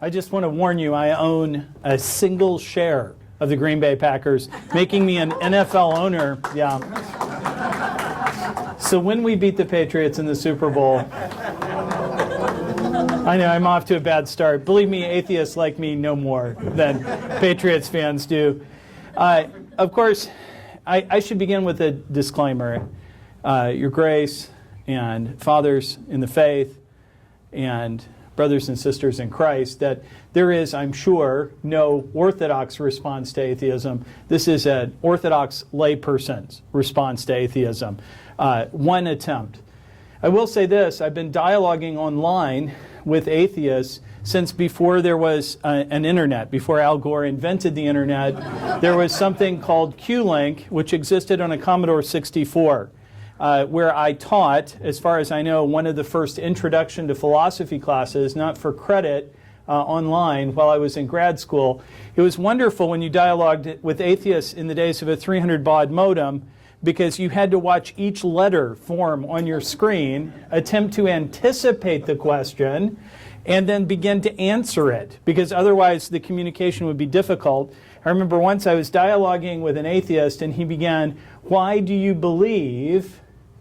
I just want to warn you, I own a single share of the Green Bay Packers, making me an NFL owner. Yeah. So when we beat the Patriots in the Super Bowl, I know I'm off to a bad start. Believe me, atheists like me no more than Patriots fans do. Of course, I should begin with a disclaimer. Your grace and fathers in the faith and brothers and sisters in Christ, that there is, I'm sure, no orthodox response to atheism. This is an Orthodox layperson's response to atheism. One attempt. I will say this, I've been dialoguing online with atheists since before there was an internet, before Al Gore invented the internet. There was something called Q-Link, which existed on a Commodore 64. Where I taught, as far as I know, one of the first introduction to philosophy classes, not for credit, online while I was in grad school. It was wonderful when you dialogued with atheists in the days of a 300 baud modem, because you had to watch each letter form on your screen, attempt to anticipate the question, and then begin to answer it, because otherwise the communication would be difficult. I remember once I was dialoguing with an atheist, and he began, "Why do you believe?"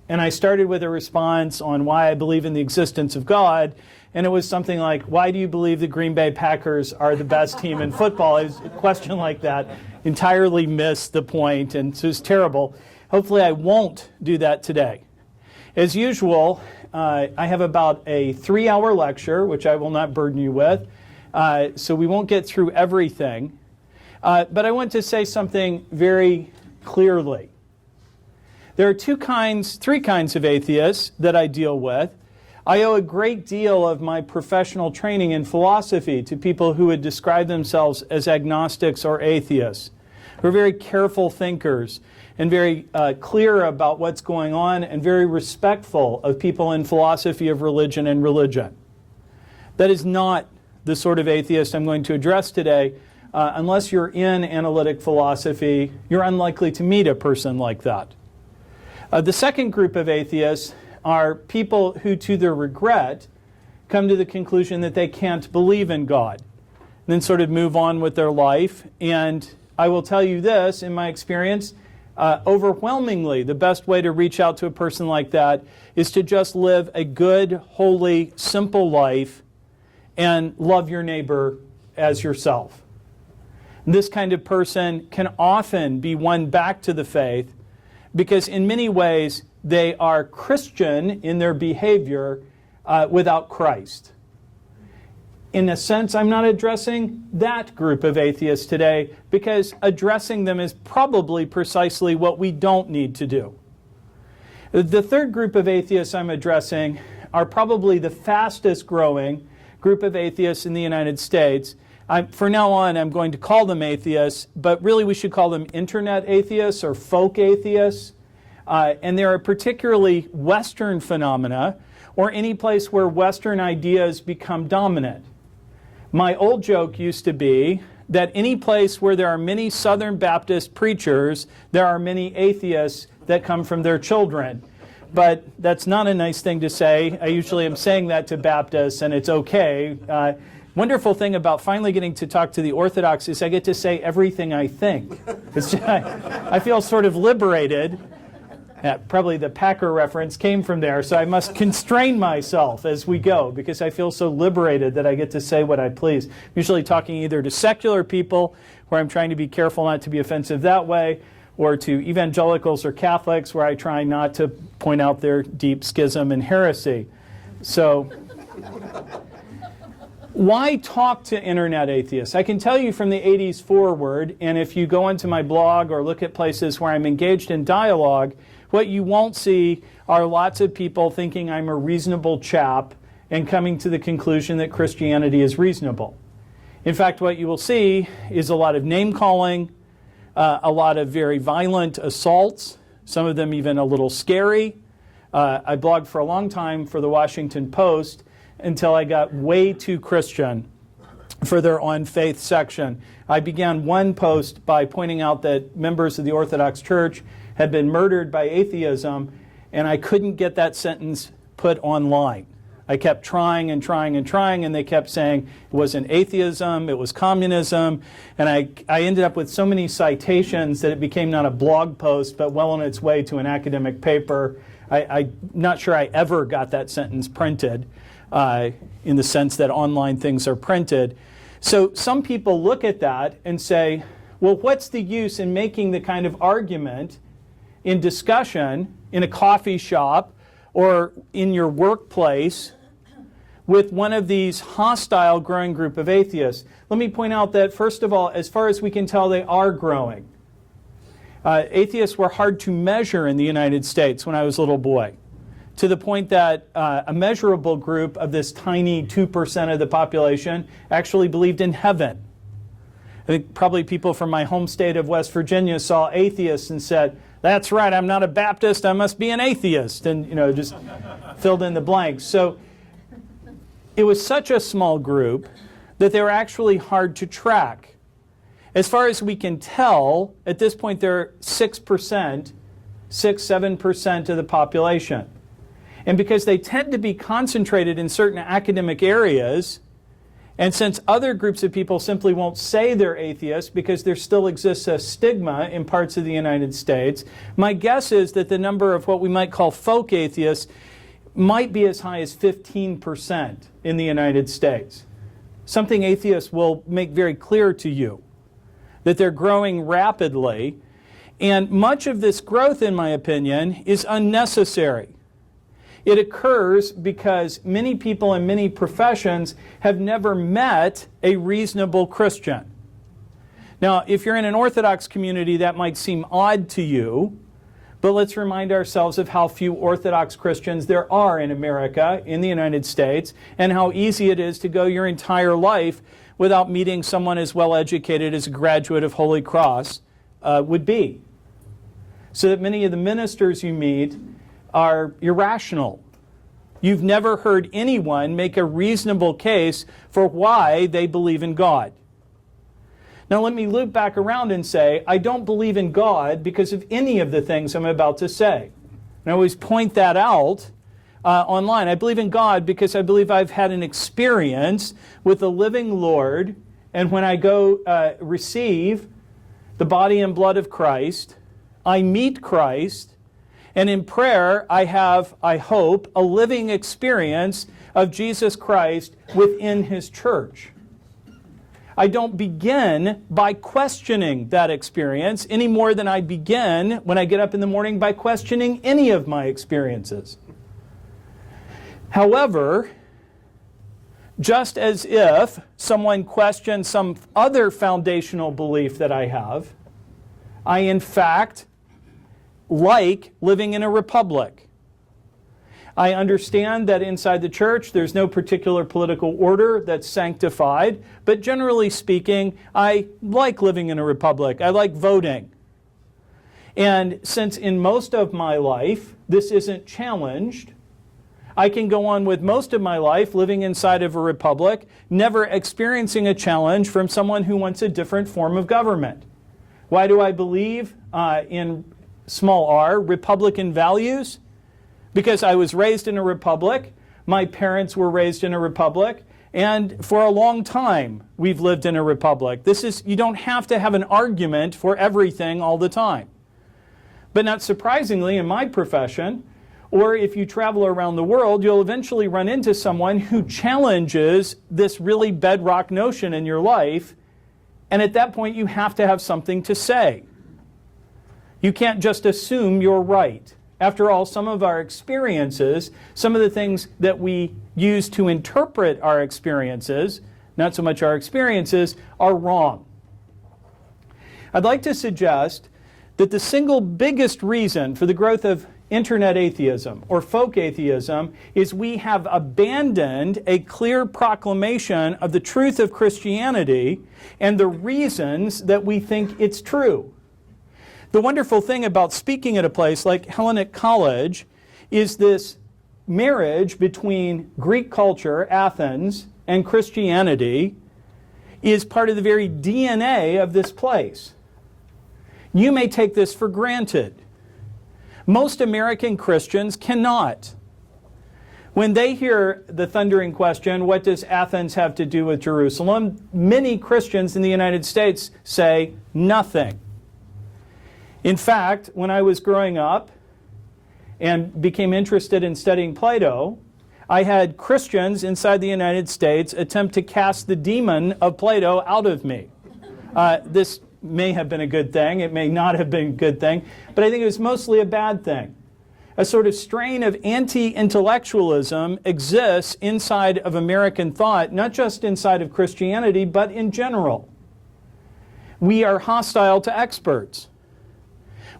And I started with a response on why I believe in the existence of God. And it was something like, why do you believe the Green Bay Packers are the best team in football? It was a question like that. Entirely missed the point, and so it was terrible. Hopefully I won't do that today. As usual, I have about a 3-hour lecture, which I will not burden you with. So we won't get through everything. But I want to say something very clearly. There are three kinds of atheists that I deal with. I owe a great deal of my professional training in philosophy to people who would describe themselves as agnostics or atheists, who are very careful thinkers and very clear about what's going on and very respectful of people in philosophy of religion and religion. That is not the sort of atheist I'm going to address today. Unless you're in analytic philosophy, you're unlikely to meet a person like that. The second group of atheists are people who, to their regret, come to the conclusion that they can't believe in God, and then sort of move on with their life. And I will tell you this, in my experience, overwhelmingly the best way to reach out to a person like that is to just live a good, holy, simple life and love your neighbor as yourself. This kind of person can often be won back to the faith because in many ways they are Christian in their behavior without Christ. In a sense, I'm not addressing that group of atheists today because addressing them is probably precisely what we don't need to do. The third group of atheists I'm addressing are probably the fastest growing group of atheists in the United States. For now on, I'm going to call them atheists, but really we should call them internet atheists or folk atheists. And they're a particularly Western phenomena, or any place where Western ideas become dominant. My old joke used to be that any place where there are many Southern Baptist preachers, there are many atheists that come from their children. But that's not a nice thing to say. I usually am saying that to Baptists, and it's okay. Wonderful thing about finally getting to talk to the Orthodox is I get to say everything I think. I feel sort of liberated. Probably the Packer reference came from there, so I must constrain myself as we go because I feel so liberated that I get to say what I please. I'm usually talking either to secular people, where I'm trying to be careful not to be offensive that way, or to evangelicals or Catholics, where I try not to point out their deep schism and heresy. So, why talk to internet atheists? I can tell you from the 80s forward, and if you go into my blog or look at places where I'm engaged in dialogue, what you won't see are lots of people thinking I'm a reasonable chap and coming to the conclusion that Christianity is reasonable. In fact, what you will see is a lot of name-calling, a lot of very violent assaults, some of them even a little scary. I blogged for a long time for the Washington Post until I got way too Christian for their On Faith section. I began one post by pointing out that members of the Orthodox Church had been murdered by atheism, and I couldn't get that sentence put online. I kept trying and trying and trying, and they kept saying it wasn't atheism, it was communism. And I ended up with so many citations that it became not a blog post, but well on its way to an academic paper. I'm not sure I ever got that sentence printed in the sense that online things are printed. So some people look at that and say, well, what's the use in making the kind of argument in discussion in a coffee shop or in your workplace with one of these hostile growing group of atheists? Let me point out that, first of all, as far as we can tell, they are growing. Atheists were hard to measure in the United States when I was a little boy, to the point that a measurable group of this tiny 2% of the population actually believed in heaven. I think probably people from my home state of West Virginia saw atheists and said, that's right, I'm not a Baptist, I must be an atheist, and just filled in the blanks. So it was such a small group that they were actually hard to track. As far as we can tell, at this point they're 7% of the population. And because they tend to be concentrated in certain academic areas, and since other groups of people simply won't say they're atheists because there still exists a stigma in parts of the United States, my guess is that the number of what we might call folk atheists might be as high as 15% in the United States. Something atheists will make very clear to you, that they're growing rapidly, and much of this growth, in my opinion, is unnecessary. It occurs because many people in many professions have never met a reasonable Christian. Now, if you're in an Orthodox community, that might seem odd to you, but let's remind ourselves of how few Orthodox Christians there are in America, in the United States, and how easy it is to go your entire life without meeting someone as well educated as a graduate of Holy Cross would be. So that many of the ministers you meet are irrational. You've never heard anyone make a reasonable case for why they believe in God. Now let me loop back around and say, I don't believe in God because of any of the things I'm about to say. And I always point that out online. I believe in God because I believe I've had an experience with the living Lord, and when I go receive the body and blood of Christ, I meet Christ, and in prayer, I have, I hope, a living experience of Jesus Christ within His church. I don't begin by questioning that experience any more than I begin when I get up in the morning by questioning any of my experiences. However, just as if someone questioned some other foundational belief that I have, I in fact like living in a republic. I understand that inside the church there's no particular political order that's sanctified, but generally speaking, I like living in a republic. I like voting. And since in most of my life this isn't challenged, I can go on with most of my life living inside of a republic, never experiencing a challenge from someone who wants a different form of government. Why do I believe in small r, Republican values? Because I was raised in a republic, my parents were raised in a republic, and for a long time we've lived in a republic. You don't have to have an argument for everything all the time. But not surprisingly, in my profession, or if you travel around the world, you'll eventually run into someone who challenges this really bedrock notion in your life, and at that point you have to have something to say. You can't just assume you're right. After all, some of our experiences, some of the things that we use to interpret our experiences, not so much our experiences, are wrong. I'd like to suggest that the single biggest reason for the growth of internet atheism or folk atheism is we have abandoned a clear proclamation of the truth of Christianity and the reasons that we think it's true. The wonderful thing about speaking at a place like Hellenic College is this marriage between Greek culture, Athens, and Christianity is part of the very DNA of this place. You may take this for granted. Most American Christians cannot. When they hear the thundering question, what does Athens have to do with Jerusalem? Many Christians in the United States say nothing. In fact, when I was growing up and became interested in studying Plato, I had Christians inside the United States attempt to cast the demon of Plato out of me. This may have been a good thing. It may not have been a good thing. But I think it was mostly a bad thing. A sort of strain of anti-intellectualism exists inside of American thought, not just inside of Christianity, but in general. We are hostile to experts.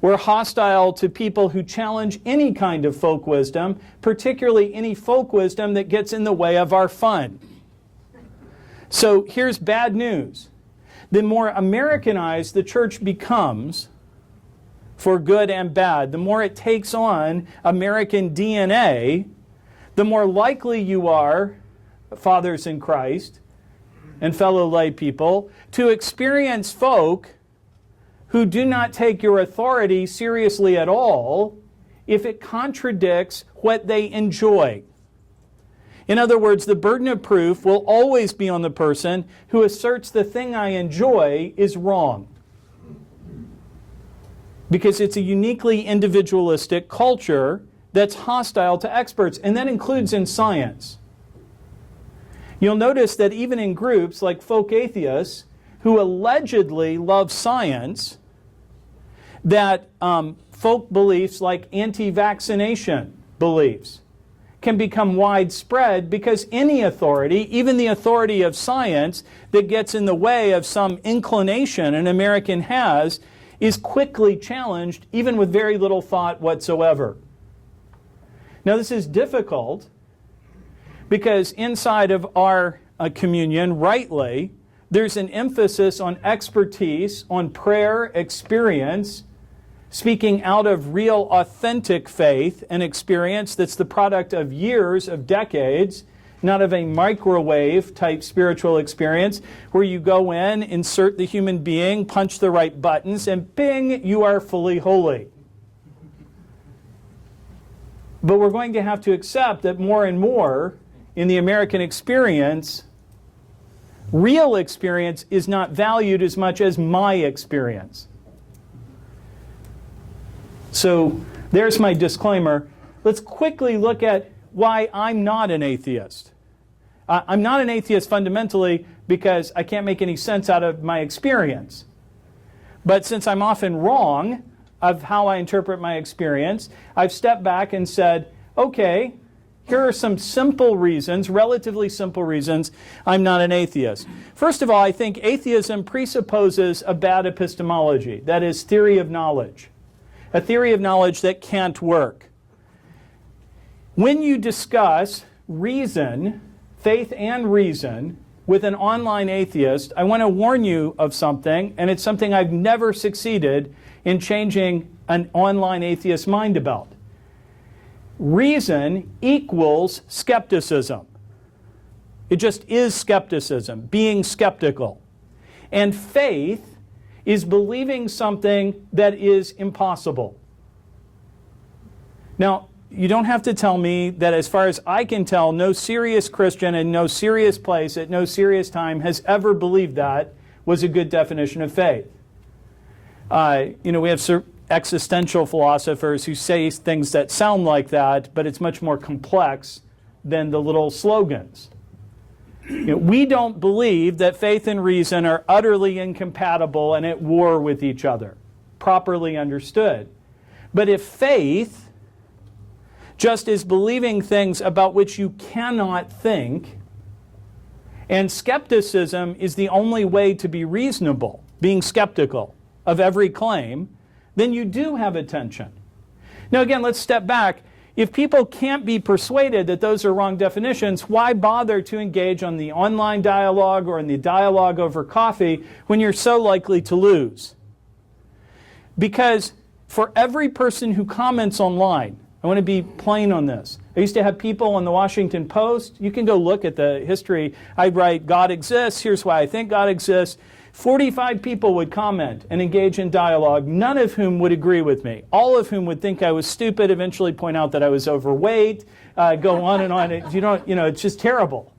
We're hostile to people who challenge any kind of folk wisdom, particularly any folk wisdom that gets in the way of our fun. So here's bad news. The more Americanized the church becomes, for good and bad, the more it takes on American DNA, the more likely you are, fathers in Christ and fellow lay people, to experience folk who do not take your authority seriously at all if it contradicts what they enjoy. In other words, the burden of proof will always be on the person who asserts the thing I enjoy is wrong. Because it's a uniquely individualistic culture that's hostile to experts, and that includes in science. You'll notice that even in groups like folk atheists who allegedly love science, that folk beliefs like anti-vaccination beliefs can become widespread because any authority, even the authority of science, that gets in the way of some inclination an American has, is quickly challenged, even with very little thought whatsoever. Now, this is difficult because inside of our communion, rightly, there's an emphasis on expertise, on prayer, experience, speaking out of real, authentic faith and experience that's the product of years, of decades, not of a microwave-type spiritual experience where you go in, insert the human being, punch the right buttons, and bing, you are fully holy. But we're going to have to accept that more and more in the American experience, real experience is not valued as much as my experience. So there's my disclaimer. Let's quickly look at why I'm not an atheist. I'm not an atheist fundamentally because I can't make any sense out of my experience. But since I'm often wrong of how I interpret my experience, I've stepped back and said, okay, here are some simple reasons, relatively simple reasons, I'm not an atheist. First of all, I think atheism presupposes a bad epistemology, that is, theory of knowledge. A theory of knowledge that can't work. When you discuss reason, faith and reason, with an online atheist, I want to warn you of something, and it's something I've never succeeded in changing an online atheist mind about. Reason equals skepticism. It just is skepticism, being skeptical. And faith is believing something that is impossible. Now, you don't have to tell me that as far as I can tell, no serious Christian in no serious place at no serious time has ever believed that was a good definition of faith. We have existential philosophers who say things that sound like that, but it's much more complex than the little slogans. We don't believe that faith and reason are utterly incompatible and at war with each other, properly understood. But if faith just is believing things about which you cannot think, and skepticism is the only way to be reasonable, being skeptical of every claim, then you do have a tension. Now again, let's step back. If people can't be persuaded that those are wrong definitions, why bother to engage on the online dialogue or in the dialogue over coffee when you're so likely to lose? Because for every person who comments online, I want to be plain on this, I used to have people on the Washington Post. You can go look at the history. I'd write, God exists, here's why I think God exists. 45 people would comment and engage in dialogue, none of whom would agree with me. All of whom would think I was stupid, eventually point out that I was overweight, go on and on. It's just terrible.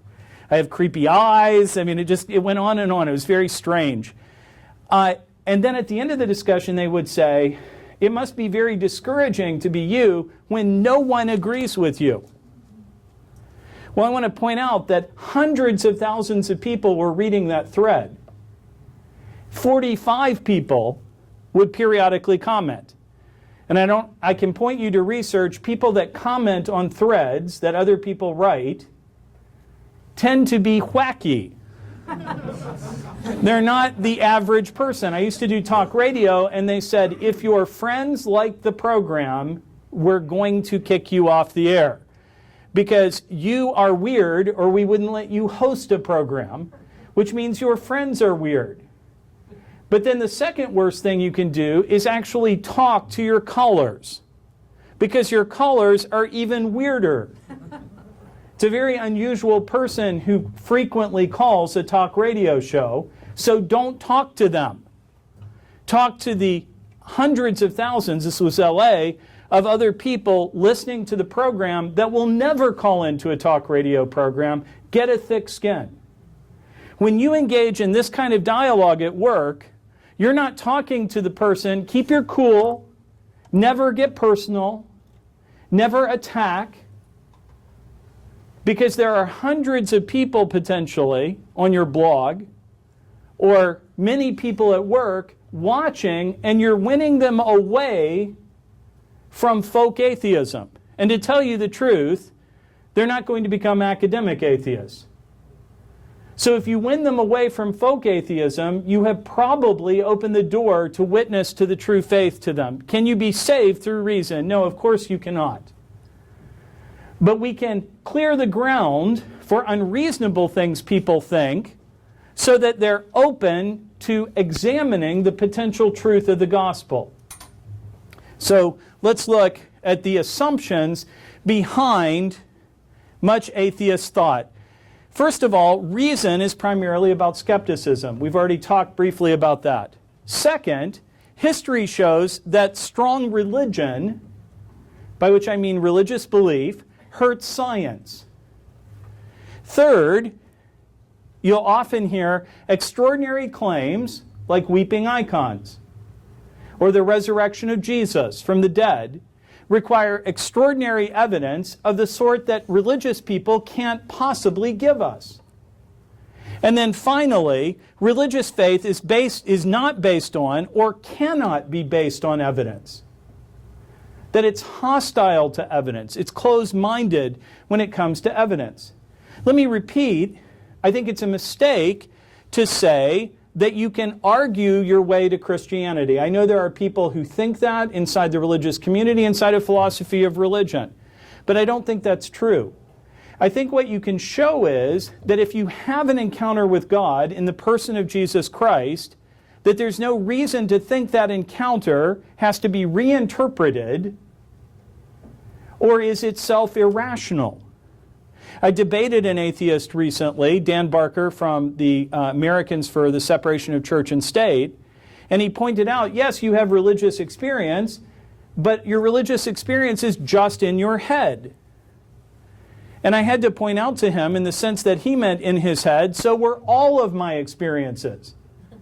I have creepy eyes. I mean, it went on and on. It was very strange. And then at the end of the discussion, they would say, it must be very discouraging to be you when no one agrees with you. Well, I want to point out that hundreds of thousands of people were reading that thread. 45 people would periodically comment. And I can point you to research. People that comment on threads that other people write tend to be wacky. They're not the average person. I used to do talk radio, and they said, if your friends like the program, we're going to kick you off the air. Because you are weird, or we wouldn't let you host a program, which means your friends are weird. But then the second worst thing you can do is actually talk to your callers, because your callers are even weirder. It's a very unusual person who frequently calls a talk radio show, so don't talk to them. Talk to the hundreds of thousands, this was LA, of other people listening to the program that will never call into a talk radio program. Get a thick skin. When you engage in this kind of dialogue at work, you're not talking to the person. Keep your cool. Never get personal. Never attack. Because there are hundreds of people potentially on your blog, or many people at work watching, and you're winning them away from folk atheism. And to tell you the truth, they're not going to become academic atheists. So if you win them away from folk atheism, you have probably opened the door to witness to the true faith to them. Can you be saved through reason? No, of course you cannot. But we can clear the ground for unreasonable things people think so that they're open to examining the potential truth of the gospel. So let's look at the assumptions behind much atheist thought. First of all, reason is primarily about skepticism. We've already talked briefly about that. Second, history shows that strong religion, by which I mean religious belief, hurts science. Third, you'll often hear extraordinary claims like weeping icons or the resurrection of Jesus from the dead require extraordinary evidence of the sort that religious people can't possibly give us. And then finally, religious faith is not based on or cannot be based on evidence. That it's hostile to evidence. It's closed-minded when it comes to evidence. Let me repeat, I think it's a mistake to say that you can argue your way to Christianity. I know there are people who think that inside the religious community, inside of philosophy of religion. But I don't think that's true. I think what you can show is that if you have an encounter with God in the person of Jesus Christ, that there's no reason to think that encounter has to be reinterpreted or is itself irrational. I debated an atheist recently, Dan Barker from the Americans for the Separation of Church and State, and he pointed out, yes, you have religious experience, but your religious experience is just in your head. And I had to point out to him in the sense that he meant in his head, so were all of my experiences.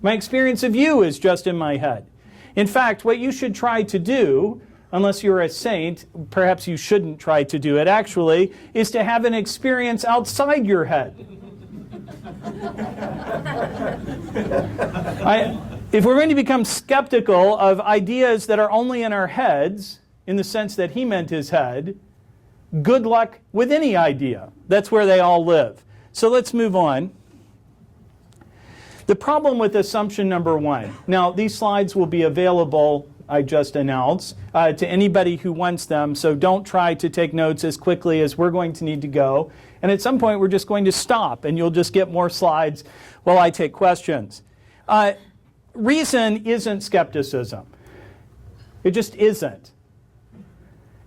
My experience of you is just in my head. In fact, what you should try to do, unless you're a saint, perhaps you shouldn't try to do it actually, is to have an experience outside your head. If we're going to become skeptical of ideas that are only in our heads, in the sense that he meant his head, good luck with any idea. That's where they all live. So let's move on. The problem with assumption number one. Now, these slides will be available, I just announced, to anybody who wants them, so don't try to take notes as quickly as we're going to need to go. And at some point, we're just going to stop, and you'll just get more slides while I take questions. Reason isn't skepticism. It just isn't.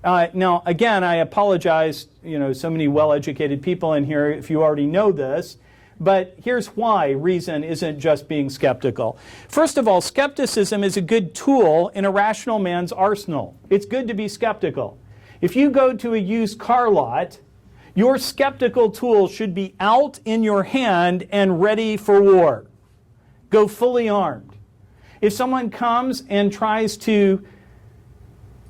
Now, again, I apologize, so many well-educated people in here if you already know this, but here's why reason isn't just being skeptical. First of all, skepticism is a good tool in a rational man's arsenal. It's good to be skeptical. If you go to a used car lot, your skeptical tool should be out in your hand and ready for war. Go fully armed. If someone comes and tries to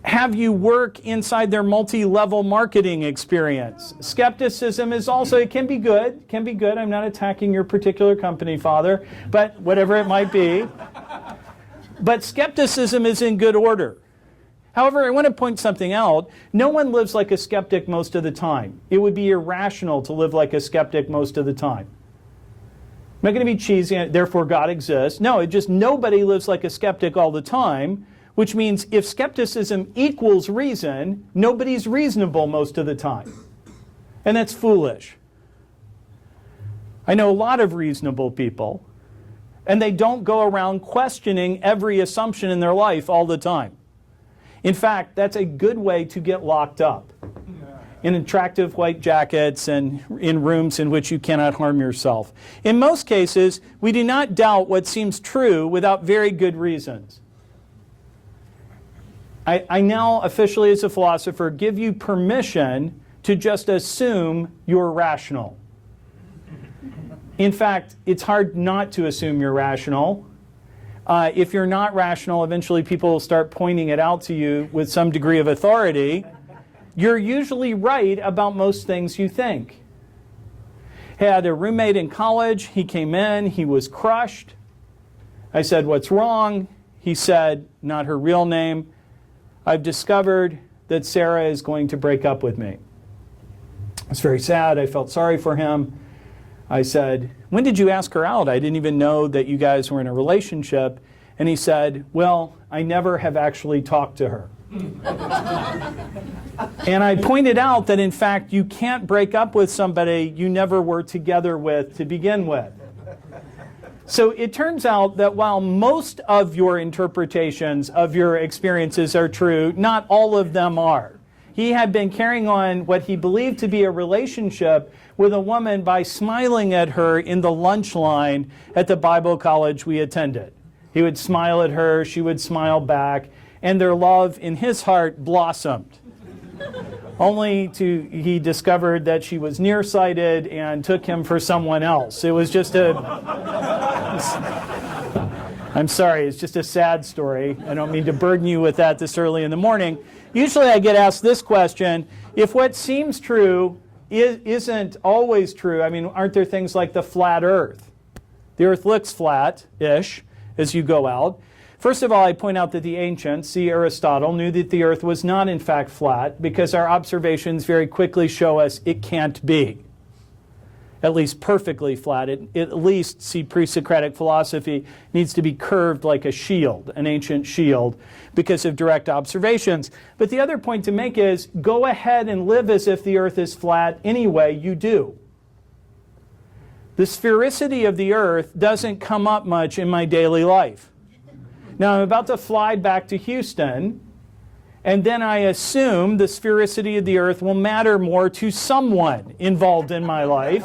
have you work inside their multi-level marketing experience, skepticism is also, it can be good. I'm not attacking your particular company, Father, but whatever it might be. But skepticism is in good order. However, I want to point something out. No one lives like a skeptic most of the time. It would be irrational to live like a skeptic most of the time. I'm not going to be cheesy, therefore God exists. No, nobody lives like a skeptic all the time, which means if skepticism equals reason, nobody's reasonable most of the time. And that's foolish. I know a lot of reasonable people, and they don't go around questioning every assumption in their life all the time. In fact, that's a good way to get locked up in attractive white jackets and in rooms in which you cannot harm yourself. In most cases, we do not doubt what seems true without very good reasons. I now, officially as a philosopher, give you permission to just assume you're rational. In fact, it's hard not to assume you're rational. If you're not rational, eventually people will start pointing it out to you with some degree of authority. You're usually right about most things you think. Had a roommate in college. He came in. He was crushed. I said, "What's wrong?" He said, not her real name, "I've discovered that Sarah is going to break up with me." I was very sad. I felt sorry for him. I said, "When did you ask her out? I didn't even know that you guys were in a relationship." And he said, "Well, I never have actually talked to her." And I pointed out that, in fact, you can't break up with somebody you never were together with to begin with. So it turns out that while most of your interpretations of your experiences are true, not all of them are. He had been carrying on what he believed to be a relationship with a woman by smiling at her in the lunch line at the Bible college we attended. He would smile at her, she would smile back, and their love in his heart blossomed. Only he discovered that she was nearsighted and took him for someone else. It was just I'm sorry, it's just a sad story. I don't mean to burden you with that this early in the morning. Usually I get asked this question: if what seems true isn't always true, I mean, aren't there things like the flat earth? The earth looks flat-ish as you go out. First of all, I point out that the ancients, see Aristotle, knew that the earth was not in fact flat because our observations very quickly show us it can't be. At least perfectly flat. At least, see pre-Socratic philosophy, needs to be curved like a shield, an ancient shield, because of direct observations. But the other point to make is, go ahead and live as if the earth is flat anyway, you do. The sphericity of the earth doesn't come up much in my daily life. Now, I'm about to fly back to Houston, and then I assume the sphericity of the earth will matter more to someone involved in my life.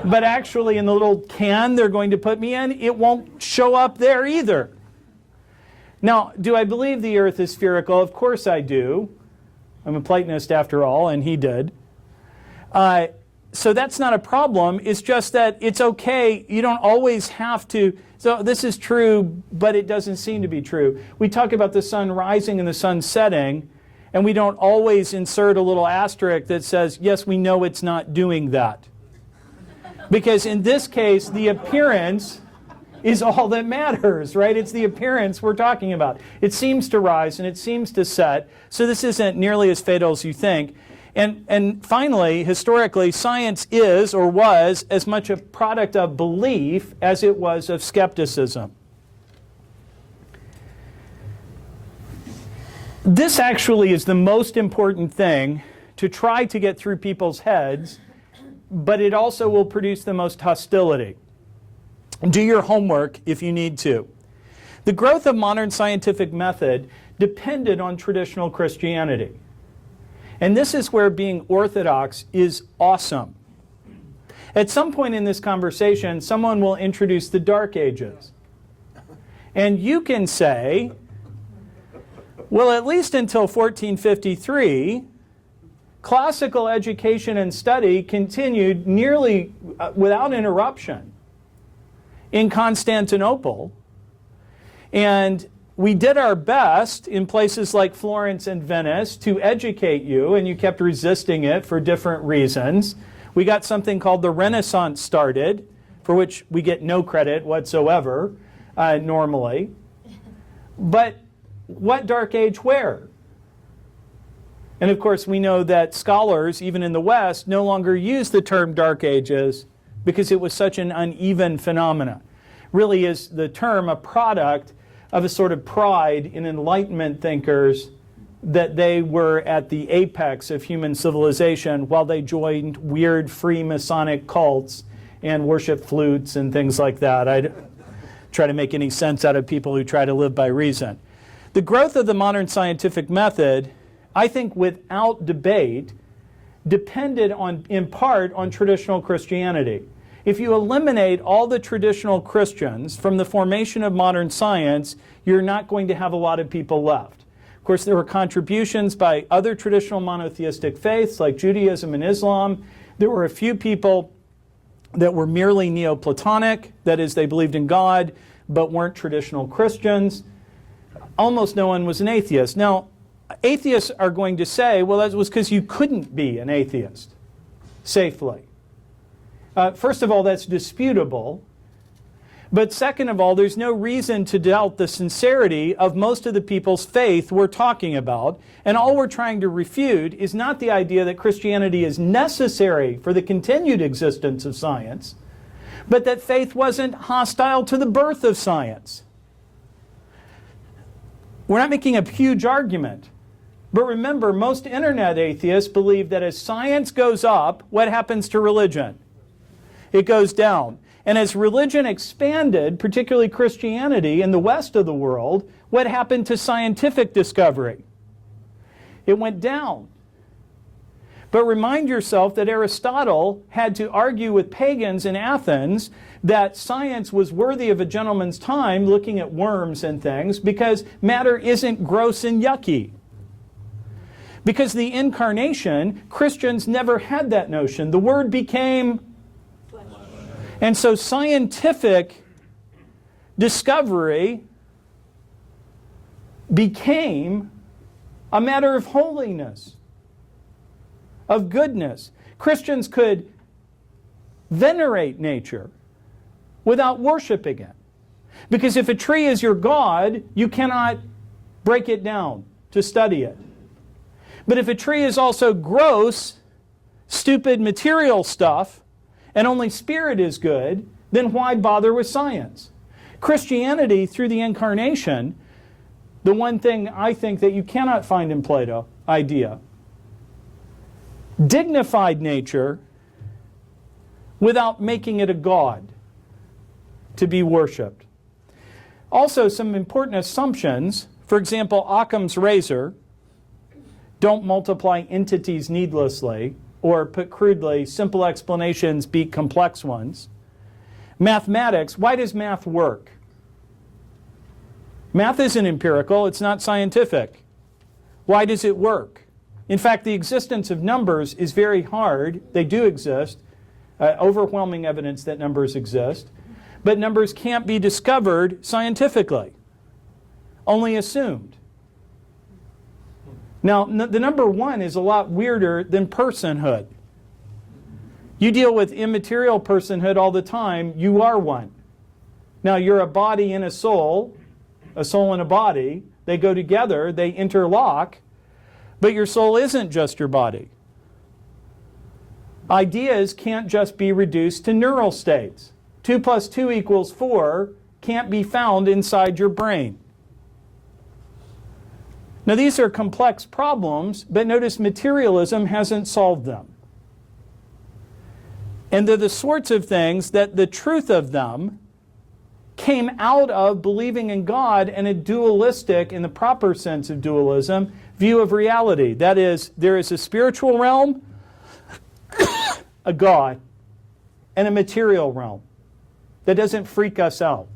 But actually, in the little can they're going to put me in, it won't show up there either. Now, do I believe the earth is spherical? Of course I do. I'm a Platonist after all, and he did. So that's not a problem. It's just that it's okay. You don't always have to. So this is true, but it doesn't seem to be true. We talk about the sun rising and the sun setting, and we don't always insert a little asterisk that says, yes, we know it's not doing that. Because in this case, the appearance is all that matters, right? It's the appearance we're talking about. It seems to rise and it seems to set, so this isn't nearly as fatal as you think. And finally, historically, science is or was as much a product of belief as it was of skepticism. This actually is the most important thing to try to get through people's heads, but it also will produce the most hostility. Do your homework if you need to. The growth of modern scientific method depended on traditional Christianity. And this is where being Orthodox is awesome. At some point in this conversation, someone will introduce the Dark Ages. And you can say, well, at least until 1453, classical education and study continued nearly without interruption in Constantinople. And we did our best in places like Florence and Venice to educate you, and you kept resisting it for different reasons. We got something called the Renaissance started, for which we get no credit whatsoever normally. But what Dark Age where? And of course we know that scholars, even in the West, no longer use the term Dark Ages because it was such an uneven phenomena. Really is the term a product of a sort of pride in Enlightenment thinkers that they were at the apex of human civilization while they joined weird free Masonic cults and worship flutes and things like that. I try to make any sense out of people who try to live by reason. The growth of the modern scientific method, I think without debate, depended in part on traditional Christianity. If you eliminate all the traditional Christians from the formation of modern science, you're not going to have a lot of people left. Of course, there were contributions by other traditional monotheistic faiths like Judaism and Islam. There were a few people that were merely Neoplatonic, that is, they believed in God, but weren't traditional Christians. Almost no one was an atheist. Now, atheists are going to say, well, that was because you couldn't be an atheist safely. First of all, that's disputable. But second of all, there's no reason to doubt the sincerity of most of the people's faith we're talking about. And all we're trying to refute is not the idea that Christianity is necessary for the continued existence of science, but that faith wasn't hostile to the birth of science. We're not making a huge argument. But remember, most internet atheists believe that as science goes up, what happens to religion? It goes down. And as religion expanded, particularly Christianity in the west of the world, what happened to scientific discovery? It went down. But remind yourself that Aristotle had to argue with pagans in Athens that science was worthy of a gentleman's time looking at worms and things because matter isn't gross and yucky. Because the incarnation, Christians never had that notion. The Word became... And so scientific discovery became a matter of holiness, of goodness. Christians could venerate nature without worshiping it. Because if a tree is your God, you cannot break it down to study it. But if a tree is also gross, stupid material stuff, and only spirit is good, then why bother with science? Christianity, through the incarnation, the one thing I think that you cannot find in Plato, idea, dignified nature without making it a god to be worshipped. Also, some important assumptions. For example, Occam's razor, don't multiply entities needlessly, or put crudely, simple explanations beat complex ones. Mathematics, why does math work? Math isn't empirical, it's not scientific. Why does it work? In fact, the existence of numbers is very hard. They do exist. Overwhelming evidence that numbers exist. But numbers can't be discovered scientifically. Only assumed. Now, the number one is a lot weirder than personhood. You deal with immaterial personhood all the time. You are one. Now, you're a body and a soul and a body. They go together. They interlock. But your soul isn't just your body. Ideas can't just be reduced to neural states. 2 + 2 = 4 can't be found inside your brain. Now, these are complex problems, but notice materialism hasn't solved them. And they're the sorts of things that the truth of them came out of believing in God and a dualistic, in the proper sense of dualism, view of reality. That is, there is a spiritual realm, a God, and a material realm that doesn't freak us out.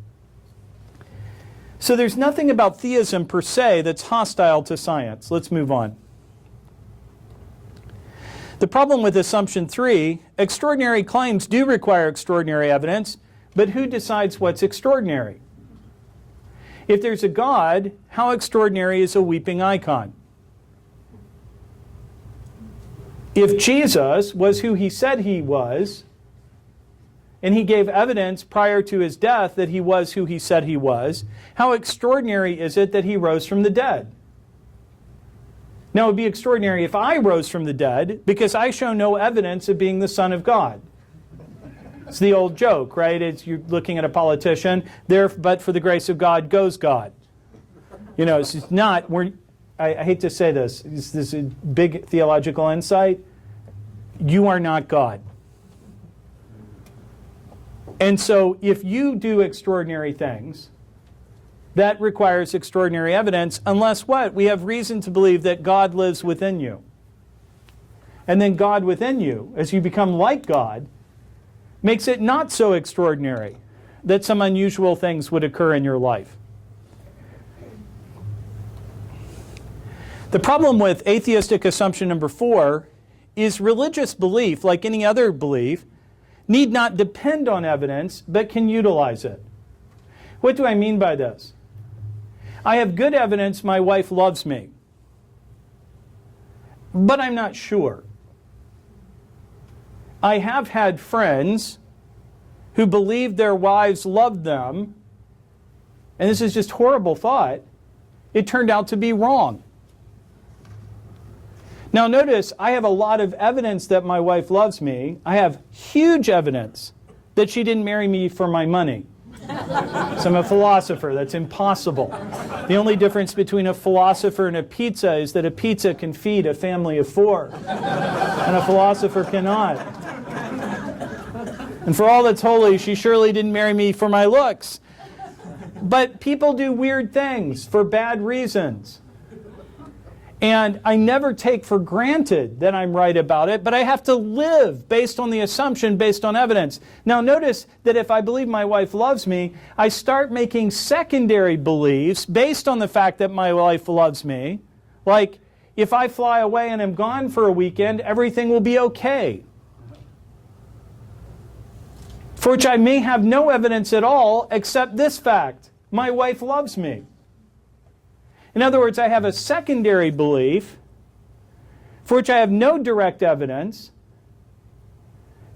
So there's nothing about theism per se that's hostile to science. Let's move on. The problem with assumption 3, extraordinary claims do require extraordinary evidence, but who decides what's extraordinary? If there's a God, how extraordinary is a weeping icon? If Jesus was who he said he was, and he gave evidence prior to his death that he was who he said he was, how extraordinary is it that he rose from the dead? Now, it would be extraordinary if I rose from the dead, because I show no evidence of being the Son of God. It's the old joke, right? It's you're looking at a politician, there, but for the grace of God goes God. You know, it's not, I hate to say this, this is a big theological insight. You are not God. And so if you do extraordinary things, that requires extraordinary evidence, unless what? We have reason to believe that God lives within you. And then God within you, as you become like God, makes it not so extraordinary that some unusual things would occur in your life. The problem with atheistic assumption number 4 is religious belief, like any other belief, need not depend on evidence, but can utilize it. What do I mean by this? I have good evidence my wife loves me, but I'm not sure. I have had friends who believed their wives loved them, and this is just horrible thought, it turned out to be wrong. Now notice, I have a lot of evidence that my wife loves me. I have huge evidence that she didn't marry me for my money. So I'm a philosopher. That's impossible. The only difference between a philosopher and a pizza is that a pizza can feed a family of 4, and a philosopher cannot. And for all that's holy, she surely didn't marry me for my looks. But people do weird things for bad reasons. And I never take for granted that I'm right about it, but I have to live based on the assumption, based on evidence. Now notice that if I believe my wife loves me, I start making secondary beliefs based on the fact that my wife loves me. Like, if I fly away and am gone for a weekend, everything will be okay. For which I may have no evidence at all except this fact: my wife loves me. In other words, I have a secondary belief for which I have no direct evidence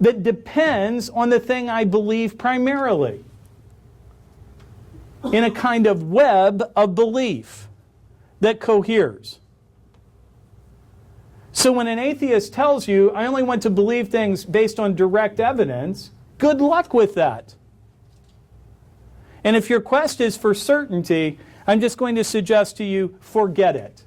that depends on the thing I believe primarily, in a kind of web of belief that coheres. So when an atheist tells you, I only want to believe things based on direct evidence, good luck with that. And if your quest is for certainty, I'm just going to suggest to you, forget it.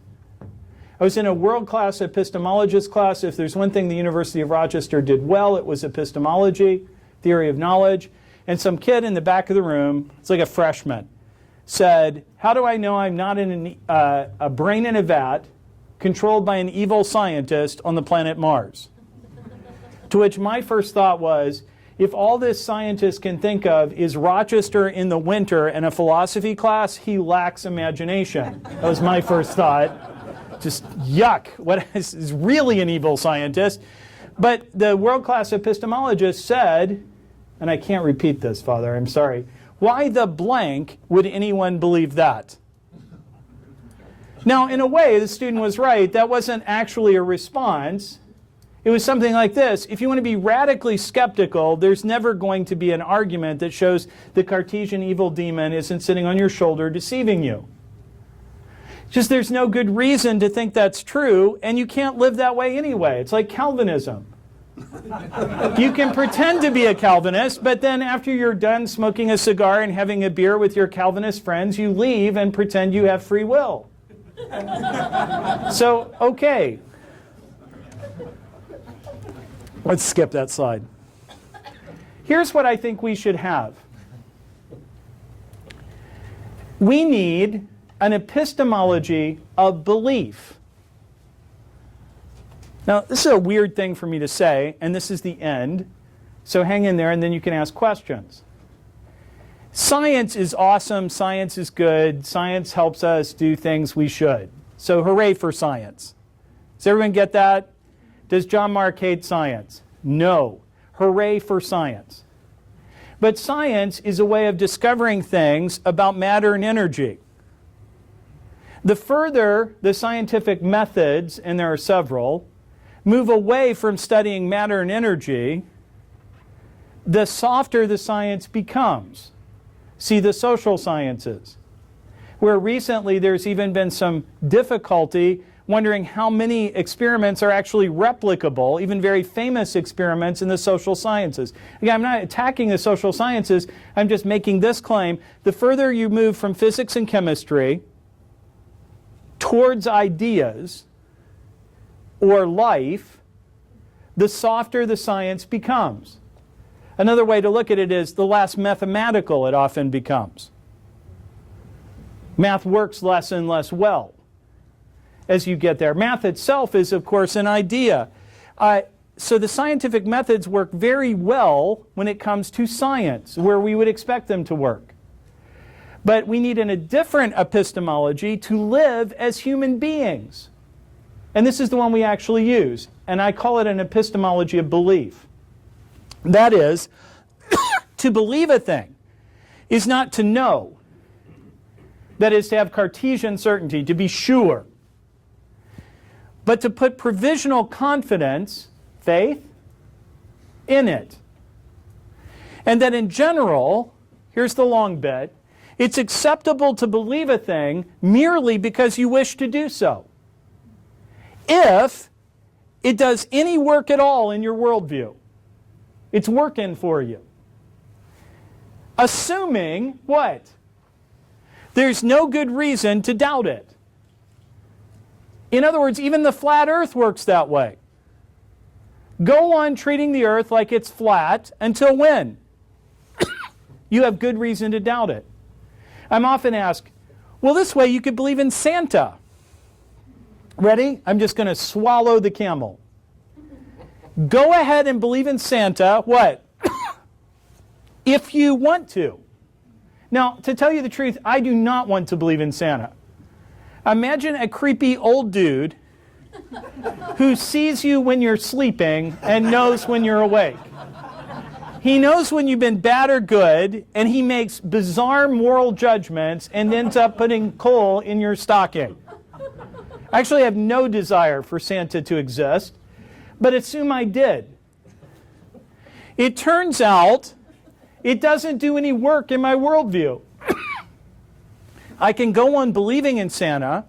I was in a world-class epistemologist class. If there's one thing the University of Rochester did well, it was epistemology, theory of knowledge. And some kid in the back of the room, it's like a freshman, said, how do I know I'm not in a brain in a vat controlled by an evil scientist on the planet Mars? To which my first thought was, if all this scientist can think of is Rochester in the winter and a philosophy class, he lacks imagination. That was my first thought. Just yuck. What is really an evil scientist? But the world-class epistemologist said, and I can't repeat this, Father, I'm sorry, why the blank would anyone believe that? Now, in a way, the student was right. That wasn't actually a response. It was something like this: if you want to be radically skeptical, there's never going to be an argument that shows the Cartesian evil demon isn't sitting on your shoulder deceiving you. Just there's no good reason to think that's true, and you can't live that way anyway. It's like Calvinism. You can pretend to be a Calvinist, but then after you're done smoking a cigar and having a beer with your Calvinist friends, you leave and pretend you have free will. So, okay. Let's skip that slide. Here's what I think we should have. We need an epistemology of belief. Now, this is a weird thing for me to say, and this is the end. So hang in there, and then you can ask questions. Science is awesome. Science is good. Science helps us do things we should. So hooray for science. Does everyone get that? Does John Mark hate science? No. Hooray for science. But science is a way of discovering things about matter and energy. The further the scientific methods, and there are several, move away from studying matter and energy, the softer the science becomes. See the social sciences, where recently there's even been some difficulty wondering how many experiments are actually replicable, even very famous experiments in the social sciences. Again, I'm not attacking the social sciences, I'm just making this claim. The further you move from physics and chemistry towards ideas or life, the softer the science becomes. Another way to look at it is the less mathematical it often becomes. Math works less and less well as you get there. Math itself is, of course, an idea. So the scientific methods work very well when it comes to science, where we would expect them to work. But we need a different epistemology to live as human beings. And this is the one we actually use. And I call it an epistemology of belief. That is, to believe a thing is not to know. That is, to have Cartesian certainty, to be sure. But to put provisional confidence, faith, in it. And that in general, here's the long bit, it's acceptable to believe a thing merely because you wish to do so, if it does any work at all in your worldview. It's working for you. Assuming what? There's no good reason to doubt it. In other words, even the flat earth works that way. Go on treating the earth like it's flat until when? You have good reason to doubt it. I'm often asked, well, this way you could believe in Santa. Ready? I'm just going to swallow the camel. Go ahead and believe in Santa, what? If you want to. Now, to tell you the truth, I do not want to believe in Santa. Imagine a creepy old dude who sees you when you're sleeping and knows when you're awake. He knows when you've been bad or good, and he makes bizarre moral judgments and ends up putting coal in your stocking. I actually have no desire for Santa to exist, but assume I did. It turns out it doesn't do any work in my worldview. I can go on believing in Santa,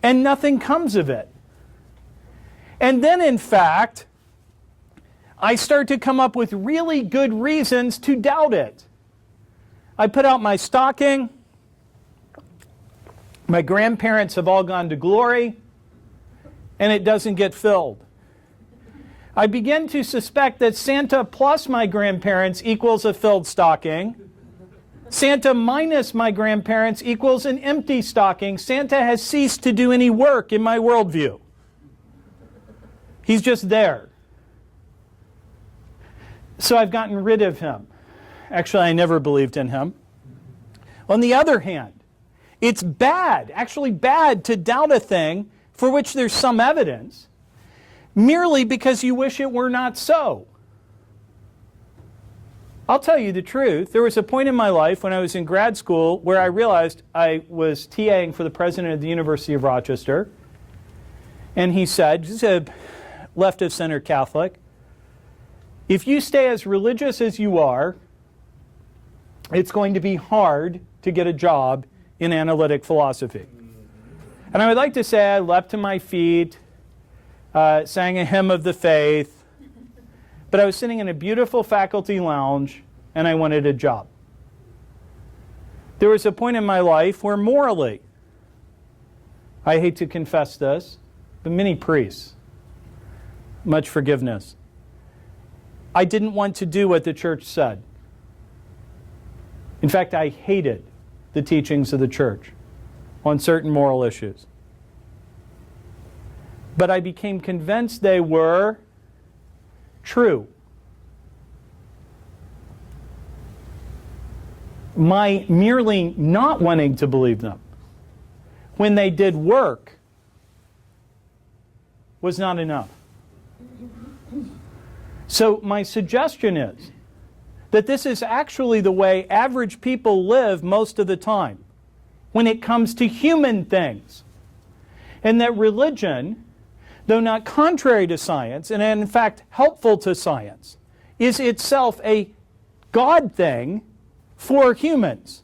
and nothing comes of it. And then, in fact, I start to come up with really good reasons to doubt it. I put out my stocking. My grandparents have all gone to glory, and it doesn't get filled. I begin to suspect that Santa plus my grandparents equals a filled stocking. Santa minus my grandparents equals an empty stocking. Santa has ceased to do any work in my worldview. He's just there. So I've gotten rid of him. Actually, I never believed in him. On the other hand, it's bad, actually bad, to doubt a thing for which there's some evidence, merely because you wish it were not so. I'll tell you the truth. There was a point in my life when I was in grad school where I realized I was TAing for the president of the University of Rochester. And he said, he's a left of center Catholic, if you stay as religious as you are, it's going to be hard to get a job in analytic philosophy. And I would like to say I leapt to my feet, sang a hymn of the faith, but I was sitting in a beautiful faculty lounge and I wanted a job. There was a point in my life where morally, I hate to confess this, but many priests, much forgiveness, I didn't want to do what the church said. In fact, I hated the teachings of the church on certain moral issues. but I became convinced they were true. My merely not wanting to believe them, when they did work, was not enough. So my suggestion is that this is actually the way average people live most of the time when it comes to human things. And that religion, though not contrary to science, and in fact helpful to science, is itself a God thing for humans.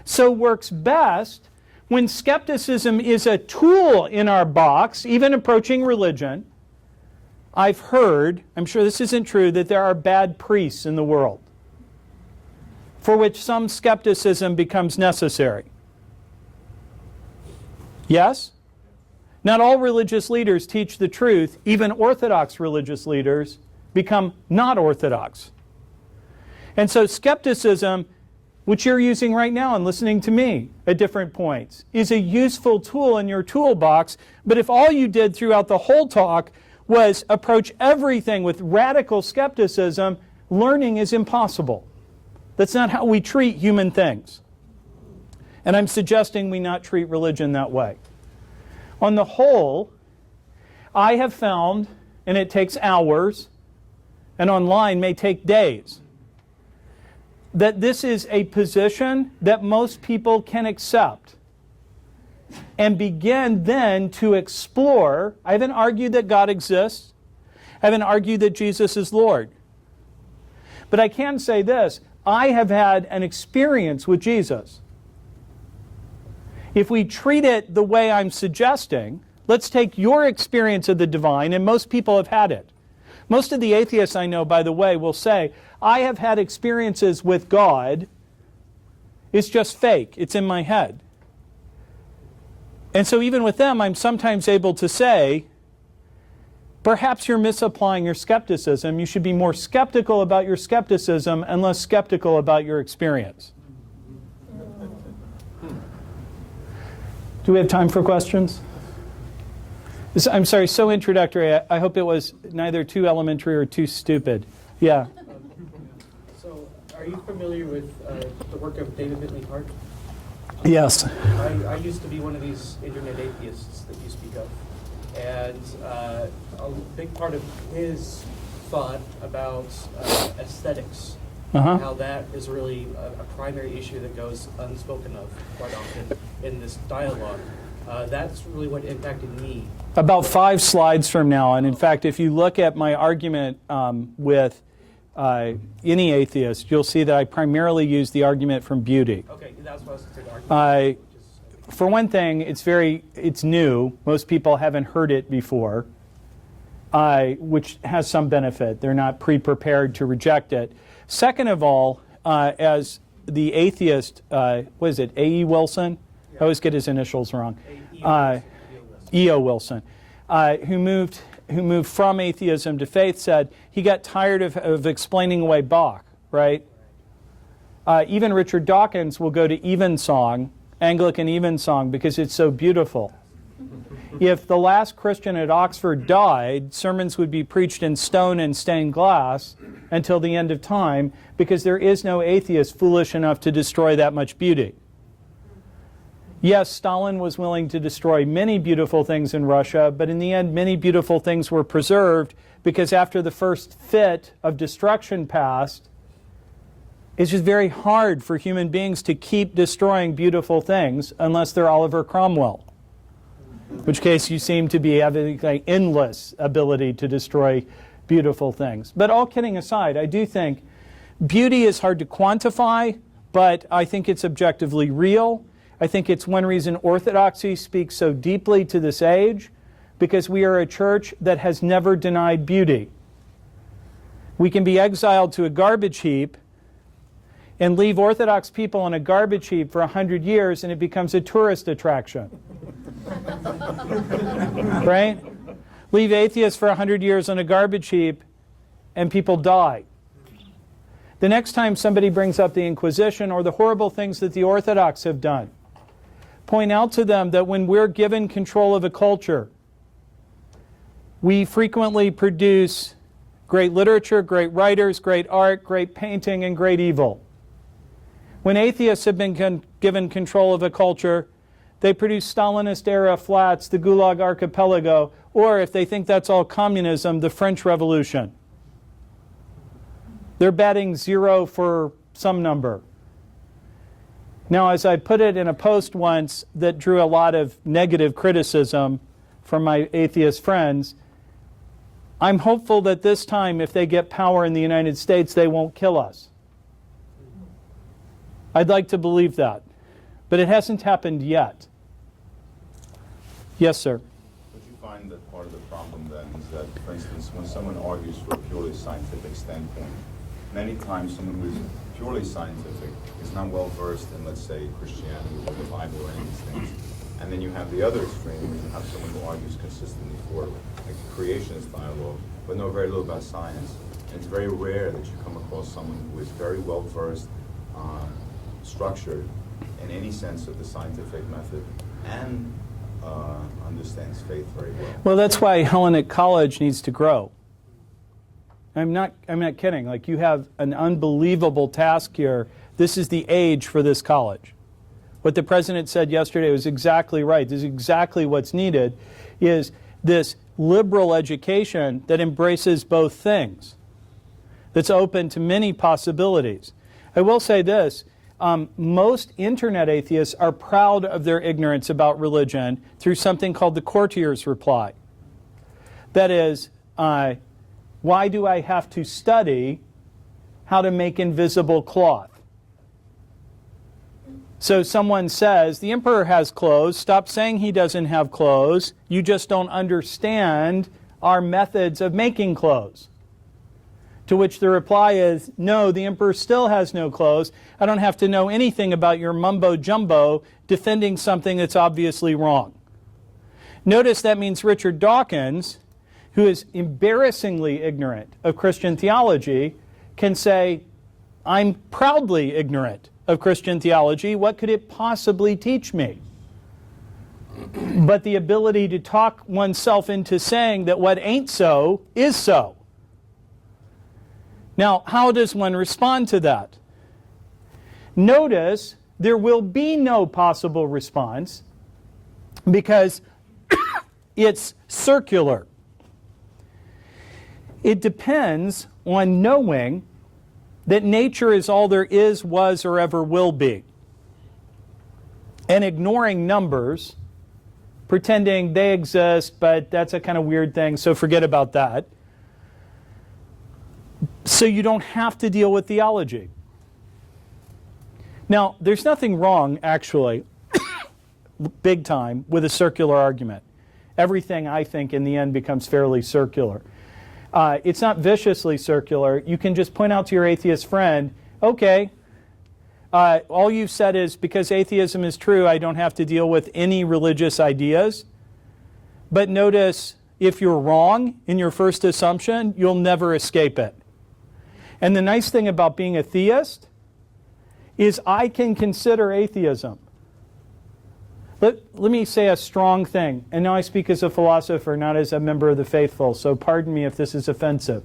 So works best when skepticism is a tool in our box, even approaching religion. I've heard, I'm sure this isn't true, that there are bad priests in the world for which some skepticism becomes necessary. Yes? Not all religious leaders teach the truth. Even Orthodox religious leaders become not Orthodox. And so skepticism, which you're using right now and listening to me at different points, is a useful tool in your toolbox. But if all you did throughout the whole talk was approach everything with radical skepticism, learning is impossible. That's not how we treat human things. And I'm suggesting we not treat religion that way. On the whole, I have found, and it takes hours, and online may take days, that this is a position that most people can accept and begin then to explore. I haven't argued that God exists. I haven't argued that Jesus is Lord. But I can say this, I have had an experience with Jesus. If we treat it the way I'm suggesting, let's take your experience of the divine, and most people have had it. Most of the atheists I know, by the way, will say, I have had experiences with God. It's just fake. It's in my head. And so even with them, I'm sometimes able to say, perhaps you're misapplying your skepticism. You should be more skeptical about your skepticism and less skeptical about your experience. Do we have time for questions? I'm sorry, so introductory. I hope it was neither too elementary or too stupid. Yeah. So, are you familiar with the work of David Whitley Hart? Yes. I used to be one of these internet atheists that you speak of. And a big part of his thought about aesthetics, how that is really a primary issue that goes unspoken of quite often in this dialogue. That's really what impacted me. About 5 slides from now, and in fact, if you look at my argument with any atheist, you'll see that I primarily use the argument from beauty. Okay, that's what I was going to say, the argument. For one thing, it's new. Most people haven't heard it before, which has some benefit. They're not pre-prepared to reject it. Second of all, as the atheist, what is it, A.E. Wilson? I always get his initials wrong. E.O. Wilson, who moved from atheism to faith, said he got tired of explaining away Bach, right? Even Richard Dawkins will go to evensong, Anglican evensong, because it's so beautiful. If the last Christian at Oxford died, sermons would be preached in stone and stained glass until the end of time, because there is no atheist foolish enough to destroy that much beauty. Yes, Stalin was willing to destroy many beautiful things in Russia, but in the end, many beautiful things were preserved because after the first fit of destruction passed, it's just very hard for human beings to keep destroying beautiful things unless they're Oliver Cromwell, in which case you seem to be having an endless ability to destroy beautiful things. But all kidding aside, I do think beauty is hard to quantify, but I think it's objectively real. I think it's one reason Orthodoxy speaks so deeply to this age, because we are a church that has never denied beauty. We can be exiled to a garbage heap and leave Orthodox people in a garbage heap for 100 years and it becomes a tourist attraction. Right? Leave atheists for 100 years on a garbage heap and people die. The next time somebody brings up the Inquisition or the horrible things that the Orthodox have done, point out to them that when we're given control of a culture, We frequently produce great literature, great writers, great art, great painting, and great evil. When atheists have been given control of a culture, they produce Stalinist-era flats, the Gulag Archipelago, or if they think that's all communism, the French Revolution. They're betting 0 for some number. Now, as I put it in a post once that drew a lot of negative criticism from my atheist friends, I'm hopeful that this time, if they get power in the United States, they won't kill us. I'd like to believe that. But it hasn't happened yet. Yes, sir? But you find that part of the problem then is that, for instance, when someone argues for a purely scientific standpoint, many times someone who is purely scientific is not well versed in, let's say, Christianity or the Bible or any of these things. And then you have the other extreme where you have someone who argues consistently for like creationist dialogue, but know very little about science. And it's very rare that you come across someone who is very well versed, structured in any sense of the scientific method, and understands faith very well. Well, that's why Hellenic College needs to grow. I'm not kidding. Like, you have an unbelievable task here. This is the age for this college. What the president said yesterday was exactly right. This is exactly what's needed, is this liberal education that embraces both things, that's open to many possibilities. I will say this. Most internet atheists are proud of their ignorance about religion through something called the Courtiers Reply. That is, why do I have to study how to make invisible cloth? So someone says, the emperor has clothes, stop saying he doesn't have clothes, you just don't understand our methods of making clothes. To which the reply is, no, the emperor still has no clothes. I don't have to know anything about your mumbo-jumbo defending something that's obviously wrong. Notice that means Richard Dawkins, who is embarrassingly ignorant of Christian theology, can say, I'm proudly ignorant of Christian theology. What could it possibly teach me? But the ability to talk oneself into saying that what ain't so is so. Now, how does one respond to that? Notice there will be no possible response because it's circular. It depends on knowing that nature is all there is, was, or ever will be, and ignoring numbers, pretending they exist, but that's a kind of weird thing, so forget about that. So you don't have to deal with theology. Now, there's nothing wrong, actually, big time, with a circular argument. Everything, I think, in the end becomes fairly circular. It's not viciously circular. You can just point out to your atheist friend, okay, all you've said is because atheism is true, I don't have to deal with any religious ideas. But notice, if you're wrong in your first assumption, you'll never escape it. And the nice thing about being a theist is I can consider atheism. Let me say a strong thing. And now I speak as a philosopher, not as a member of the faithful, so pardon me if this is offensive.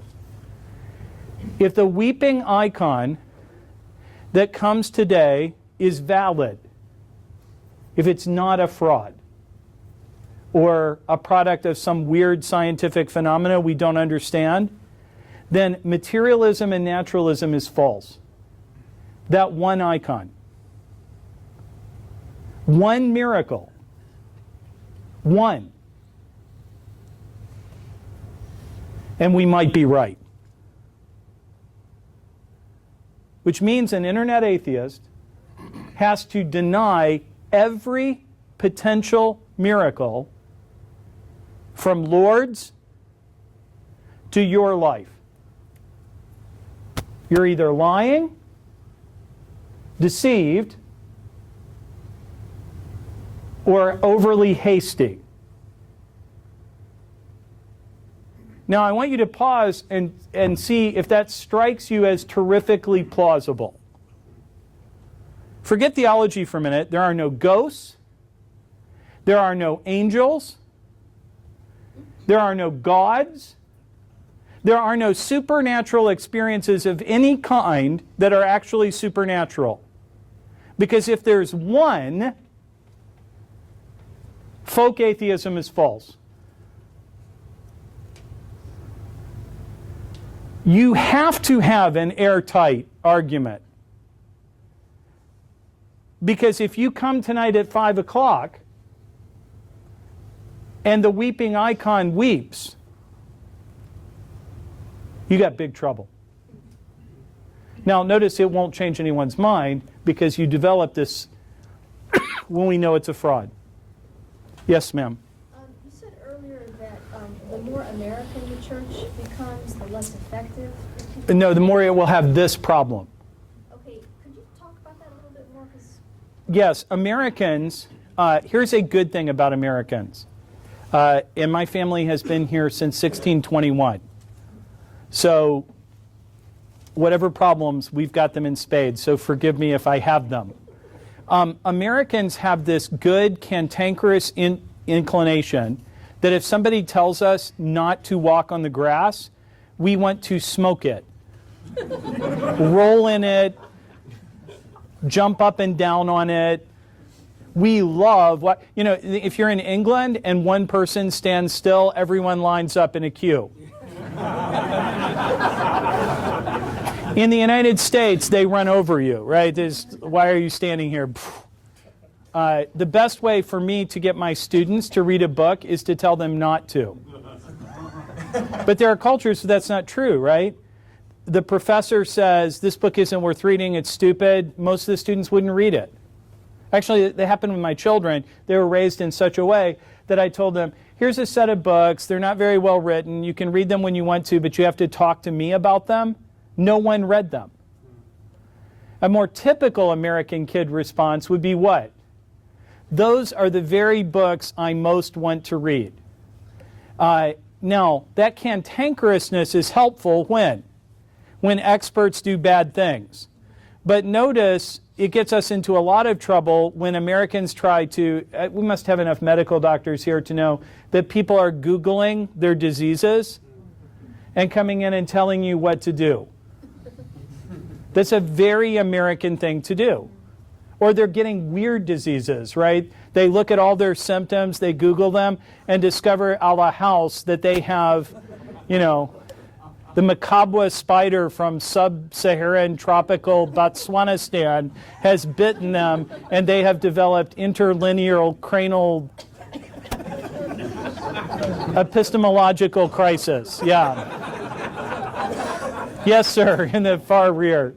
If the weeping icon that comes today is valid, if it's not a fraud, or a product of some weird scientific phenomena we don't understand, then materialism and naturalism is false. That one icon. One miracle. One. And we might be right. Which means an internet atheist has to deny every potential miracle from Lourdes to your life. You're either lying, deceived, or overly hasty. Now, I want you to pause and see if that strikes you as terrifically plausible. Forget theology for a minute. There are no ghosts. There are no angels. There are no gods. There are no supernatural experiences of any kind that are actually supernatural. Because if there's one, folk atheism is false. You have to have an airtight argument. Because if you come tonight at 5 o'clock and the weeping icon weeps, you got big trouble. Now, notice it won't change anyone's mind because you develop this when we know it's a fraud. Yes, ma'am. You said earlier that the more American the church becomes, the less effective. No, the more it will have this problem. Okay, could you talk about that a little bit more? Yes, Americans, here's a good thing about Americans. And my family has been here since 1621. So whatever problems, we've got them in spades, so forgive me if I have them. Americans have this good cantankerous inclination that if somebody tells us not to walk on the grass, we want to smoke it, roll in it, jump up and down on it. We love what, you know, if you're in England and one person stands still, everyone lines up in a queue. In the United States, they run over you, right? Why are you standing here? The best way for me to get my students to read a book is to tell them not to. But there are cultures where that's not true, right? The professor says, this book isn't worth reading, it's stupid. Most of the students wouldn't read it. Actually, that happened with my children. They were raised in such a way that I told them, here's a set of books. They're not very well written. You can read them when you want to, but you have to talk to me about them. No one read them. A more typical American kid response would be what? Those are the very books I most want to read. Now, that cantankerousness is helpful when experts do bad things. But notice it gets us into a lot of trouble when Americans try to, we must have enough medical doctors here to know that people are Googling their diseases and coming in and telling you what to do. That's a very American thing to do. Or they're getting weird diseases, right? They look at all their symptoms, they Google them, and discover a la house that they have, you know, the macabre spider from sub-Saharan tropical Botswanistan has bitten them, and they have developed interlinear cranial epistemological crisis. Yeah. Yes, sir, in the far rear.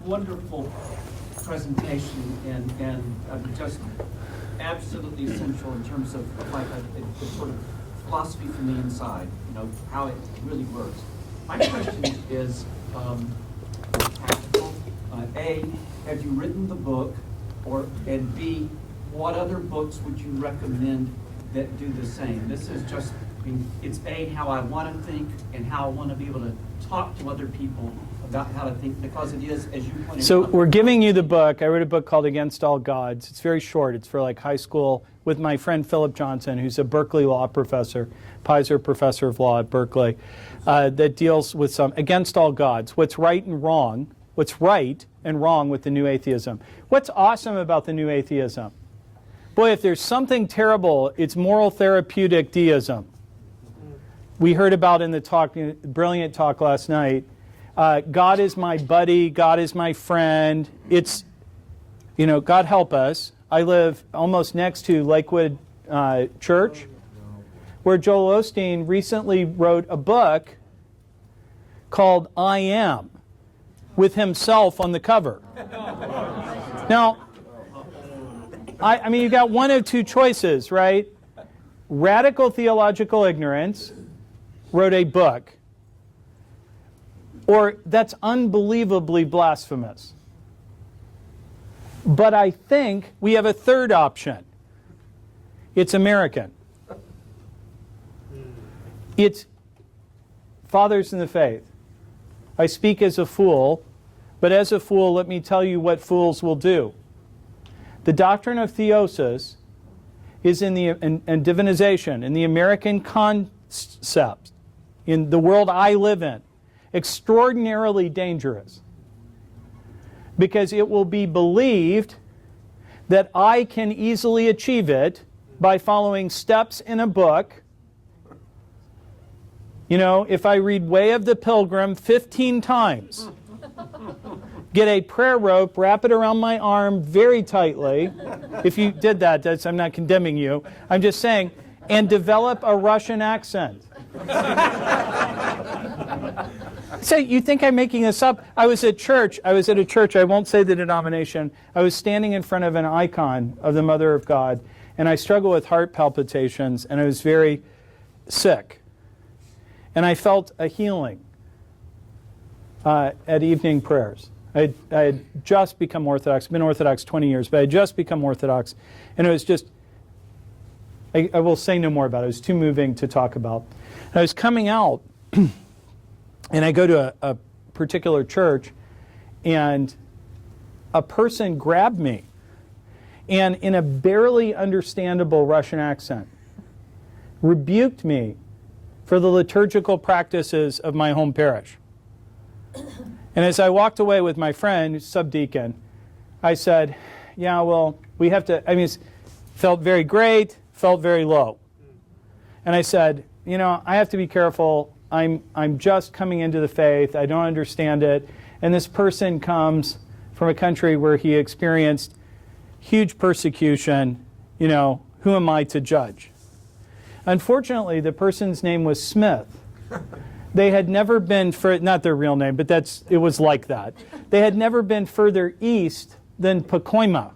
Wonderful presentation and just absolutely essential in terms of like a sort of philosophy from the inside, you know, how it really works. My question is tactical. A, have you written the book? And B, what other books would you recommend that do the same? This is just, I mean, it's A, how I want to think and how I want to be able to talk to other people about how to think, because it is, as you pointed out. So we're giving you the book. I wrote a book called Against All Gods. It's very short. It's for like high school with my friend Philip Johnson, who's a Berkeley law professor, Pizer professor of law at Berkeley, that deals with some against all gods, what's right and wrong with the new atheism. What's awesome about the new atheism? Boy, if there's something terrible, it's moral therapeutic deism. We heard about in the talk, brilliant talk last night, God is my buddy, God is my friend. It's, you know, God help us. I live almost next to Lakewood Church, where Joel Osteen recently wrote a book called I Am, with himself on the cover. Now, I mean, you got one of two choices, right? Radical theological ignorance, wrote a book, or that's unbelievably blasphemous. But I think we have a third option. It's American. It's fathers in the faith. I speak as a fool, but as a fool, let me tell you what fools will do. The doctrine of theosis is in the, and divinization, in the American concept, in the world I live in, extraordinarily dangerous. Because it will be believed that I can easily achieve it by following steps in a book. You know, if I read Way of the Pilgrim 15 times, get a prayer rope, wrap it around my arm very tightly. If you did that, I'm not condemning you. I'm just saying, and develop a Russian accent. So you think I'm making this up? I was at a church, I won't say the denomination. I was standing in front of an icon of the Mother of God, and I struggled with heart palpitations, and I was very sick. And I felt a healing at evening prayers. I had just become Orthodox. I've been Orthodox 20 years, but I had just become Orthodox. And it was just, I will say no more about it. It was too moving to talk about. And I was coming out, and I go to a particular church, and a person grabbed me, and in a barely understandable Russian accent, rebuked me for the liturgical practices of my home parish. And as I walked away with my friend, subdeacon, I said, yeah, well, we have to, it felt very great, felt very low. And I said, you know, I have to be careful. I'm just coming into the faith. I don't understand it. And this person comes from a country where he experienced huge persecution. You know, who am I to judge? Unfortunately, the person's name was Smith. They had never been, not their real name, but it was like that. They had never been further east than Pacoima.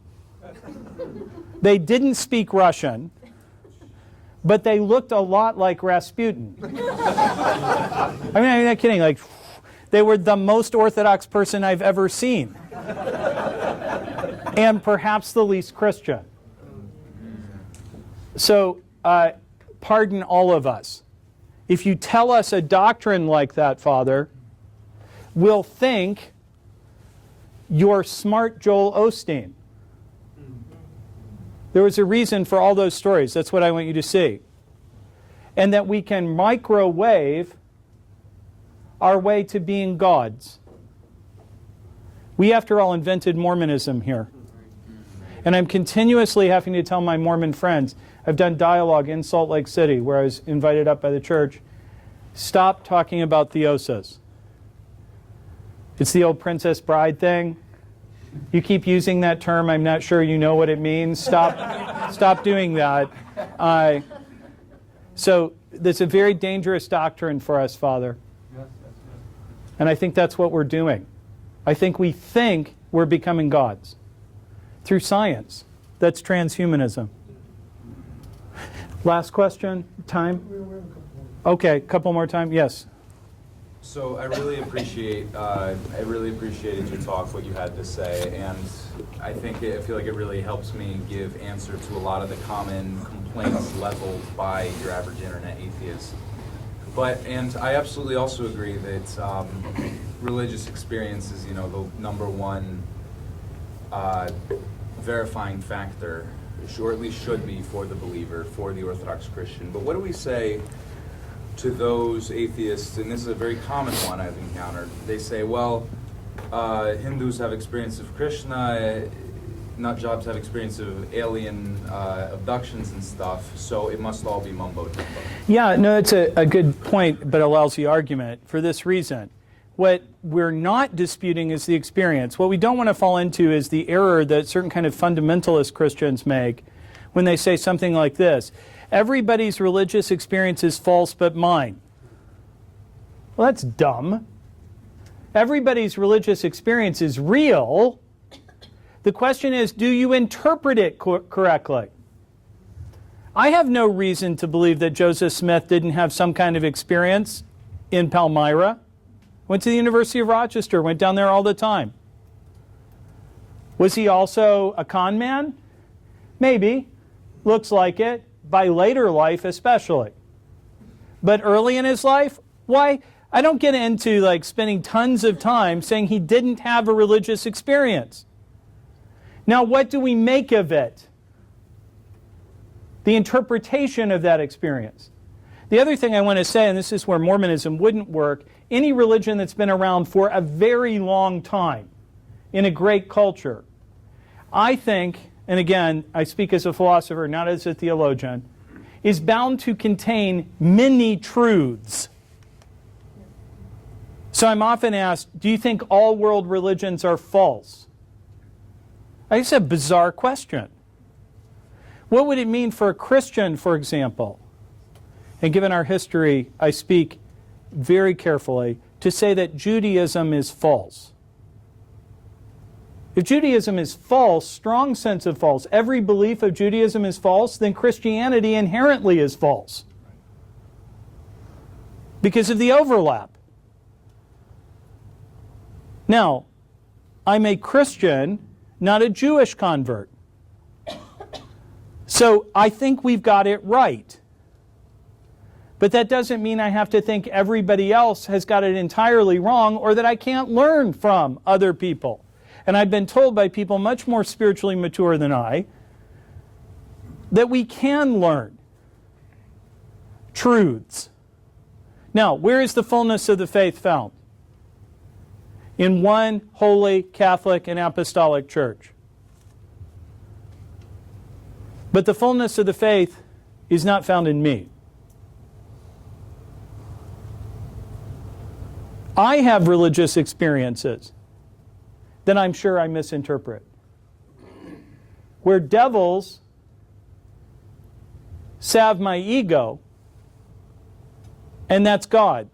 They didn't speak Russian, but they looked a lot like Rasputin. I'm not kidding. Like, they were the most Orthodox person I've ever seen. And perhaps the least Christian. So, pardon all of us. If you tell us a doctrine like that, Father, we'll think you're smart Joel Osteen. There was a reason for all those stories. That's what I want you to see. And that we can microwave our way to being gods. We, after all, invented Mormonism here. And I'm continuously having to tell my Mormon friends, I've done dialogue in Salt Lake City where I was invited up by the church, stop talking about theosis. It's the old Princess Bride thing. You keep using that term, I'm not sure you know what it means. Stop doing that. So that's a very dangerous doctrine for us, Father. And I think that's what we're doing. I think we're becoming gods through science. That's transhumanism. Last question. Time? Okay, a couple more time. Yes. So I really appreciated your talk, what you had to say, and I feel like it really helps me give answer to a lot of the common complaints leveled by your average internet atheist. And I absolutely also agree that religious experience is, the number one verifying factor, or at least should be, for the believer, for the Orthodox Christian. But what do we say to those atheists, and this is a very common one I've encountered? They say, well, Hindus have experience of Krishna, nut jobs have experience of alien abductions and stuff, so it must all be mumbo-jumbo. Yeah, no, it's a good point, but a lousy argument for this reason. What we're not disputing is the experience. What we don't want to fall into is the error that certain kind of fundamentalist Christians make when they say something like this: everybody's religious experience is false but mine. Well, that's dumb. Everybody's religious experience is real. The question is, do you interpret it correctly? I have no reason to believe that Joseph Smith didn't have some kind of experience in Palmyra. Went to the University of Rochester, went down there all the time. Was he also a con man? Maybe. Looks like it. By later life especially. But early in his life, why? I don't get into spending tons of time saying he didn't have a religious experience. Now, what do we make of it? the interpretation of that experience. The other thing I want to say, and this is where Mormonism wouldn't work, any religion that's been around for a very long time in a great culture, I think, and again, I speak as a philosopher, not as a theologian, is bound to contain many truths. So I'm often asked, do you think all world religions are false? It's a bizarre question. What would it mean for a Christian, for example? And given our history, I speak very carefully to say that Judaism is false. If Judaism is false, strong sense of false, every belief of Judaism is false, then Christianity inherently is false. Because of the overlap. Now, I'm a Christian, not a Jewish convert. So I think we've got it right. But that doesn't mean I have to think everybody else has got it entirely wrong or that I can't learn from other people. And I've been told by people much more spiritually mature than I that we can learn truths. Now, where is the fullness of the faith found? In one holy, Catholic, and apostolic church. But the fullness of the faith is not found in me. I have religious experiences that I'm sure I misinterpret, where devils salve my ego, and that's God.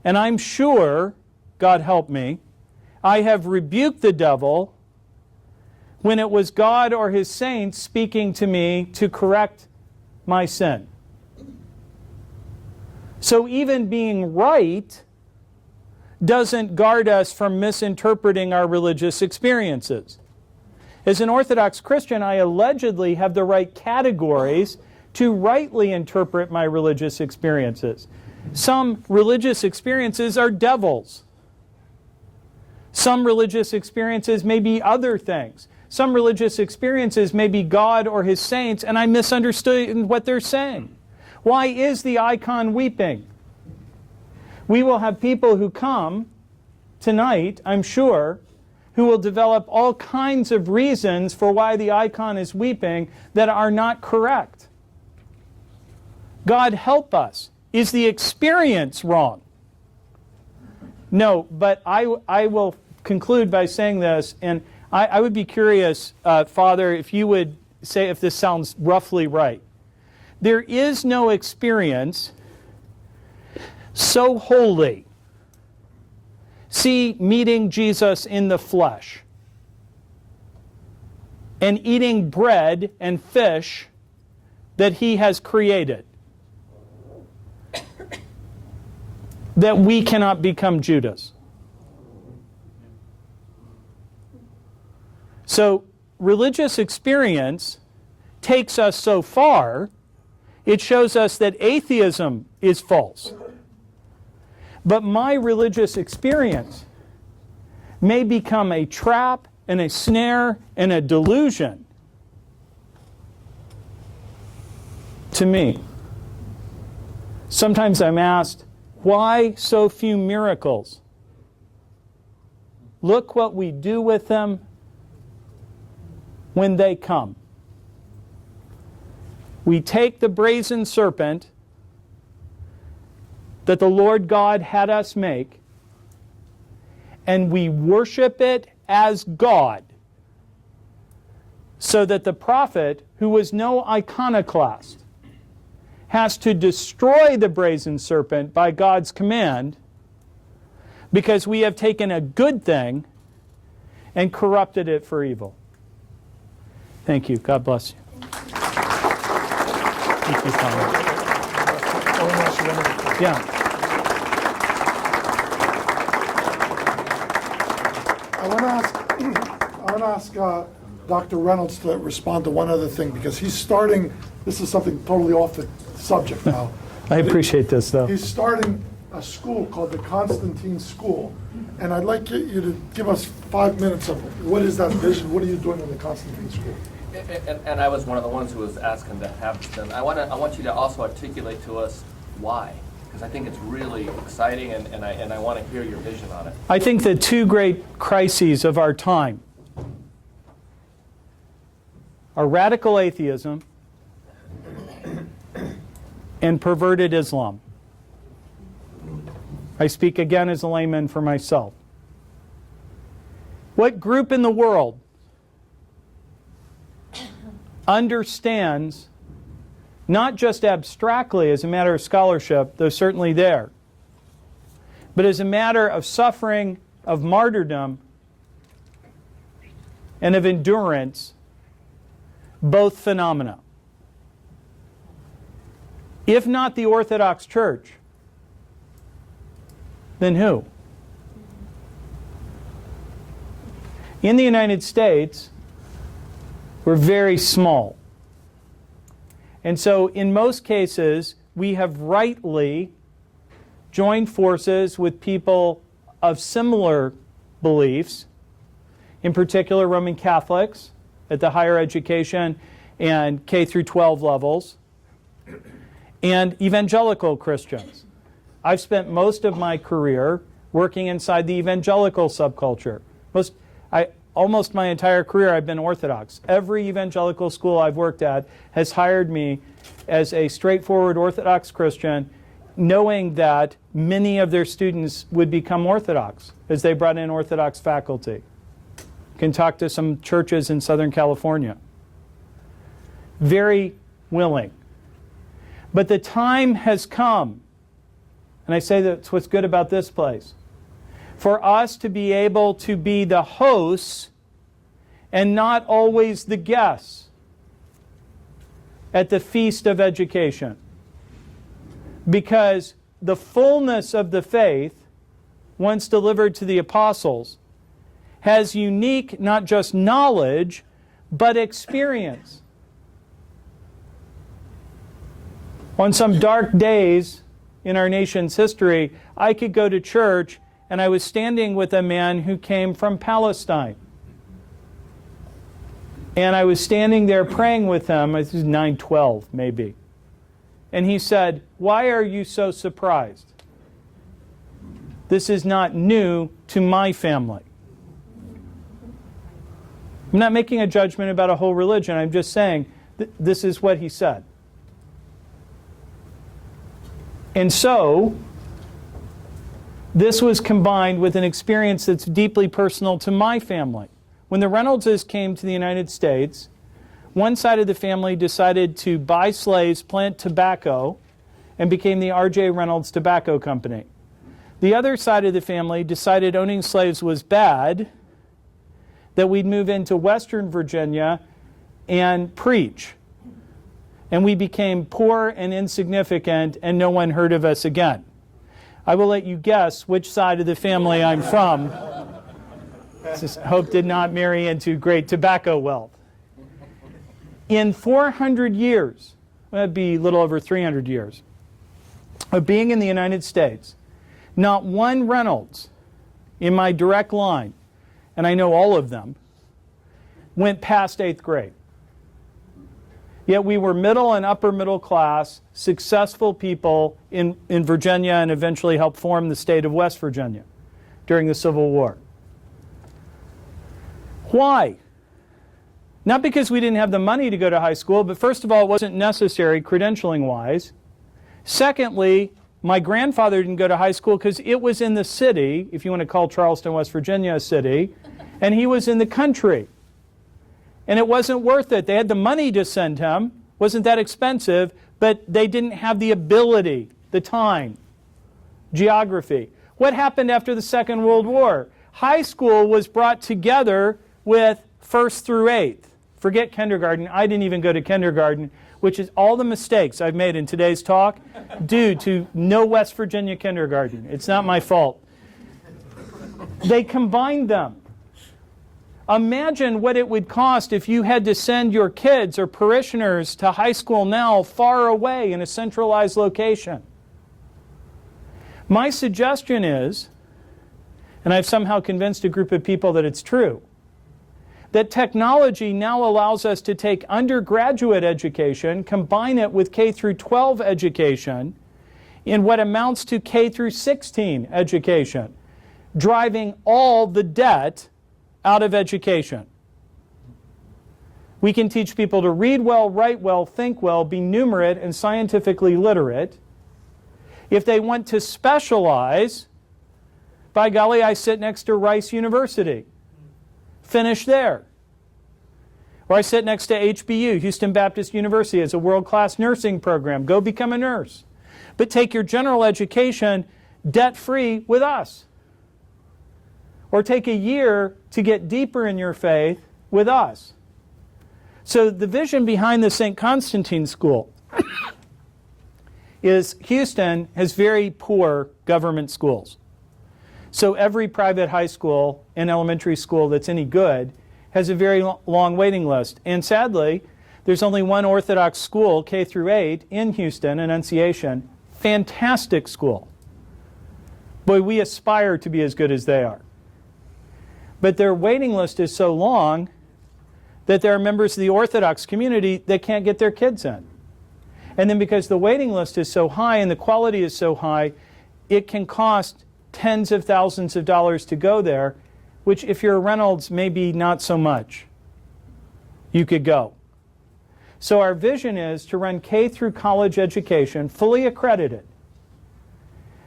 And I'm sure, God help me, I have rebuked the devil when it was God or his saints speaking to me to correct my sin. So even being right doesn't guard us from misinterpreting our religious experiences. As an Orthodox Christian, I allegedly have the right categories to rightly interpret my religious experiences. Some religious experiences are devils. Some religious experiences may be other things. Some religious experiences may be God or his saints, and I misunderstood what they're saying. Why is the icon weeping? We will have people who come tonight, I'm sure, who will develop all kinds of reasons for why the icon is weeping that are not correct. God help us. Is the experience wrong? No, but I will conclude by saying this, and I would be curious, Father, if you would say if this sounds roughly right. There is no experience so holy. See, meeting Jesus in the flesh and eating bread and fish that he has created, that we cannot become Judas. So religious experience takes us so far, it shows us that atheism is false. But my religious experience may become a trap and a snare and a delusion to me. Sometimes I'm asked, why so few miracles? Look what we do with them when they come. We take the brazen serpent that the Lord God had us make, and we worship it as God, so that the prophet, who was no iconoclast, has to destroy the brazen serpent by God's command, because we have taken a good thing and corrupted it for evil. Thank you. God bless you. Thank you, Father. Yeah. I want to ask Dr. Reynolds to respond to one other thing, because he's starting, this is something totally off the subject now. I appreciate this, though. He's starting a school called the Constantine School, and I'd like you to give us 5 minutes of what is that vision? What are you doing in the Constantine School? And I was one of the ones who was asking to have this done. I want you to also articulate to us why, because I think it's really exciting, and I want to hear your vision on it. I think the two great crises of our time are radical atheism and perverted Islam. I speak again as a layman for myself. What group in the world understands, not just abstractly as a matter of scholarship, though certainly there, but as a matter of suffering, of martyrdom, and of endurance, both phenomena? If not the Orthodox Church, then who? In the United States, we're very small. And so in most cases, we have rightly joined forces with people of similar beliefs, in particular Roman Catholics at the higher education and K through 12 levels, and evangelical Christians. I've spent most of my career working inside the evangelical subculture. Almost my entire career I've been Orthodox. Every evangelical school I've worked at has hired me as a straightforward Orthodox Christian, knowing that many of their students would become Orthodox as they brought in Orthodox faculty. You can talk to some churches in Southern California. Very willing. But the time has come, and I say that's what's good about this place, for us to be able to be the hosts and not always the guests at the feast of education. Because the fullness of the faith, once delivered to the apostles, has unique not just knowledge, but experience. On some dark days in our nation's history, I could go to church and I was standing with a man who came from Palestine. And I was standing there praying with him. This is 9/12 maybe. And he said, "Why are you so surprised? This is not new to my family." I'm not making a judgment about a whole religion. I'm just saying this is what he said. And so, this was combined with an experience that's deeply personal to my family. When the Reynoldses came to the United States, one side of the family decided to buy slaves, plant tobacco, and became the R.J. Reynolds Tobacco Company. The other side of the family decided owning slaves was bad, that we'd move into Western Virginia and preach. And we became poor and insignificant, and no one heard of us again. I will let you guess which side of the family I'm from. Just hope did not marry into great tobacco wealth. In 400 years, that'd be a little over 300 years, of being in the United States, not one Reynolds in my direct line, and I know all of them, went past 8th grade. Yet we were middle and upper middle class, successful people in Virginia, and eventually helped form the state of West Virginia during the Civil War. Why? Not because we didn't have the money to go to high school, but first of all, it wasn't necessary credentialing-wise. Secondly, my grandfather didn't go to high school because it was in the city, if you want to call Charleston, West Virginia a city, and he was in the country. And it wasn't worth it. They had the money to send him. Wasn't that expensive, but they didn't have the ability, the time, geography. What happened after the Second World War? High school was brought together with 1st through 8th. Forget kindergarten. I didn't even go to kindergarten, which is all the mistakes I've made in today's talk due to no West Virginia kindergarten. It's not my fault. They combined them. Imagine what it would cost if you had to send your kids or parishioners to high school now far away in a centralized location. My suggestion is, and I've somehow convinced a group of people that it's true, that technology now allows us to take undergraduate education, combine it with K through 12 education in what amounts to K through 16 education, driving all the debt out of education. We can teach people to read well, write well, think well, be numerate and scientifically literate. If they want to specialize, by golly, I sit next to Rice University. Finish there. Or I sit next to HBU, Houston Baptist University, as a world-class nursing program. Go become a nurse. But take your general education debt-free with us. Or take a year to get deeper in your faith with us. So the vision behind the St. Constantine School is Houston has very poor government schools. So every private high school and elementary school that's any good has a very long waiting list. And sadly, there's only one Orthodox school, K through 8, in Houston, Annunciation. Fantastic school. Boy, we aspire to be as good as they are. But their waiting list is so long that there are members of the Orthodox community that can't get their kids in. And then because the waiting list is so high and the quality is so high, it can cost tens of thousands of dollars to go there, which if you're a Reynolds, maybe not so much. You could go. So our vision is to run K through college education, fully accredited,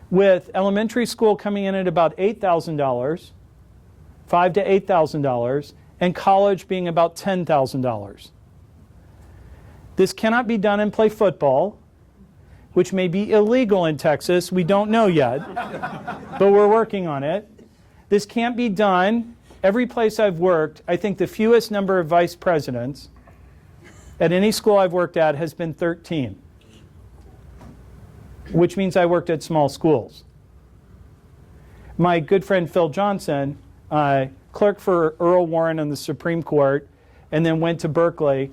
with elementary school coming in at about $8,000, $5,000 to $8,000, and college being about $10,000. This cannot be done and play football, which may be illegal in Texas. We don't know yet, but we're working on it. This can't be done. Every place I've worked, I think the fewest number of vice presidents at any school I've worked at has been 13, which means I worked at small schools. My good friend Phil Johnson, clerk for Earl Warren on the Supreme Court, and then went to Berkeley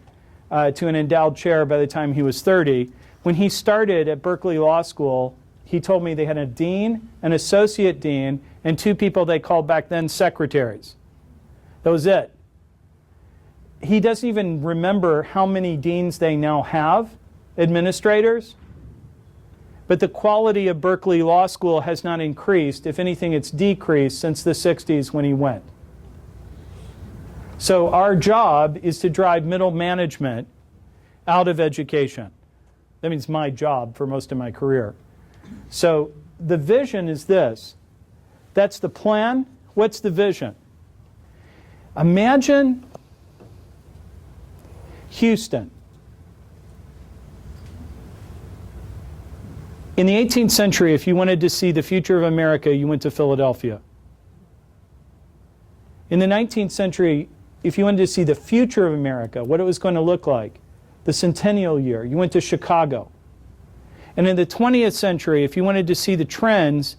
to an endowed chair by the time he was 30. When he started at Berkeley Law School, he told me they had a dean, an associate dean, and 2 people they called back then secretaries. That was it. He doesn't even remember how many deans they now have, administrators. But the quality of Berkeley Law School has not increased. If anything, it's decreased since the 60s when he went. So our job is to drive middle management out of education. That means my job for most of my career. So the vision is this. That's the plan. What's the vision? Imagine Houston. In the 18th century, if you wanted to see the future of America, you went to Philadelphia. In the 19th century, if you wanted to see the future of America, what it was going to look like, the centennial year, you went to Chicago. And in the 20th century, if you wanted to see the trends,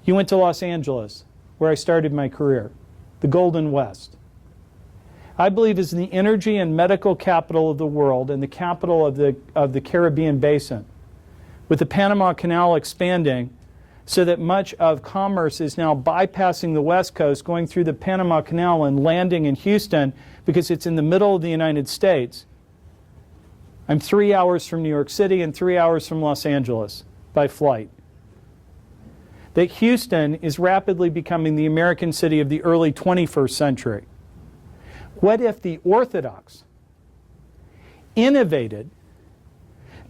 you went to Los Angeles, where I started my career, the Golden West. I believe is the energy and medical capital of the world and the capital of the Caribbean basin, with the Panama Canal expanding so that much of commerce is now bypassing the West Coast, going through the Panama Canal and landing in Houston because it's in the middle of the United States. I'm 3 hours from New York City and 3 hours from Los Angeles by flight. That Houston is rapidly becoming the American city of the early 21st century. What if the Orthodox innovated,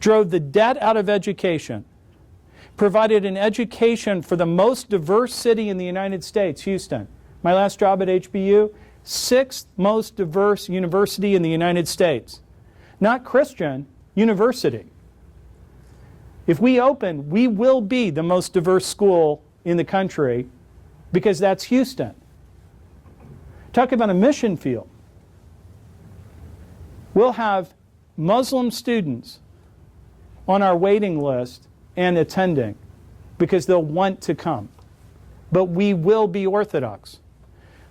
drove the debt out of education, provided an education for the most diverse city in the United States, Houston. My last job at HBU, 6th most diverse university in the United States. Not Christian, university. If we open, we will be the most diverse school in the country because that's Houston. Talk about a mission field. We'll have Muslim students on our waiting list and attending because they'll want to come. But we will be Orthodox.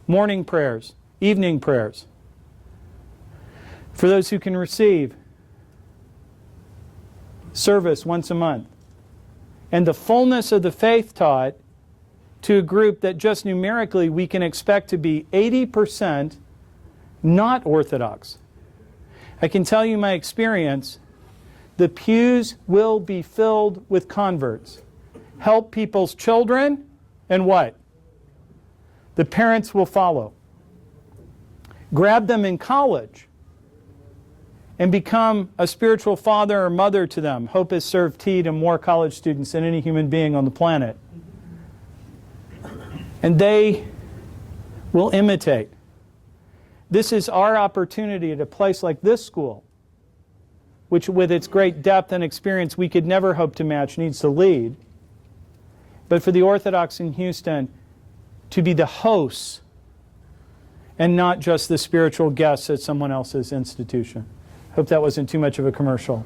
Morning prayers, evening prayers. For those who can receive, service once a month. And the fullness of the faith taught to a group that just numerically we can expect to be 80% not Orthodox. I can tell you my experience, the pews will be filled with converts. Help people's children, and what? The parents will follow. Grab them in college and become a spiritual father or mother to them. Hope has served tea to more college students than any human being on the planet. And they will imitate. This is our opportunity at a place like this school, which with its great depth and experience we could never hope to match, needs to lead. But for the Orthodox in Houston to be the hosts and not just the spiritual guests at someone else's institution. Hope that wasn't too much of a commercial.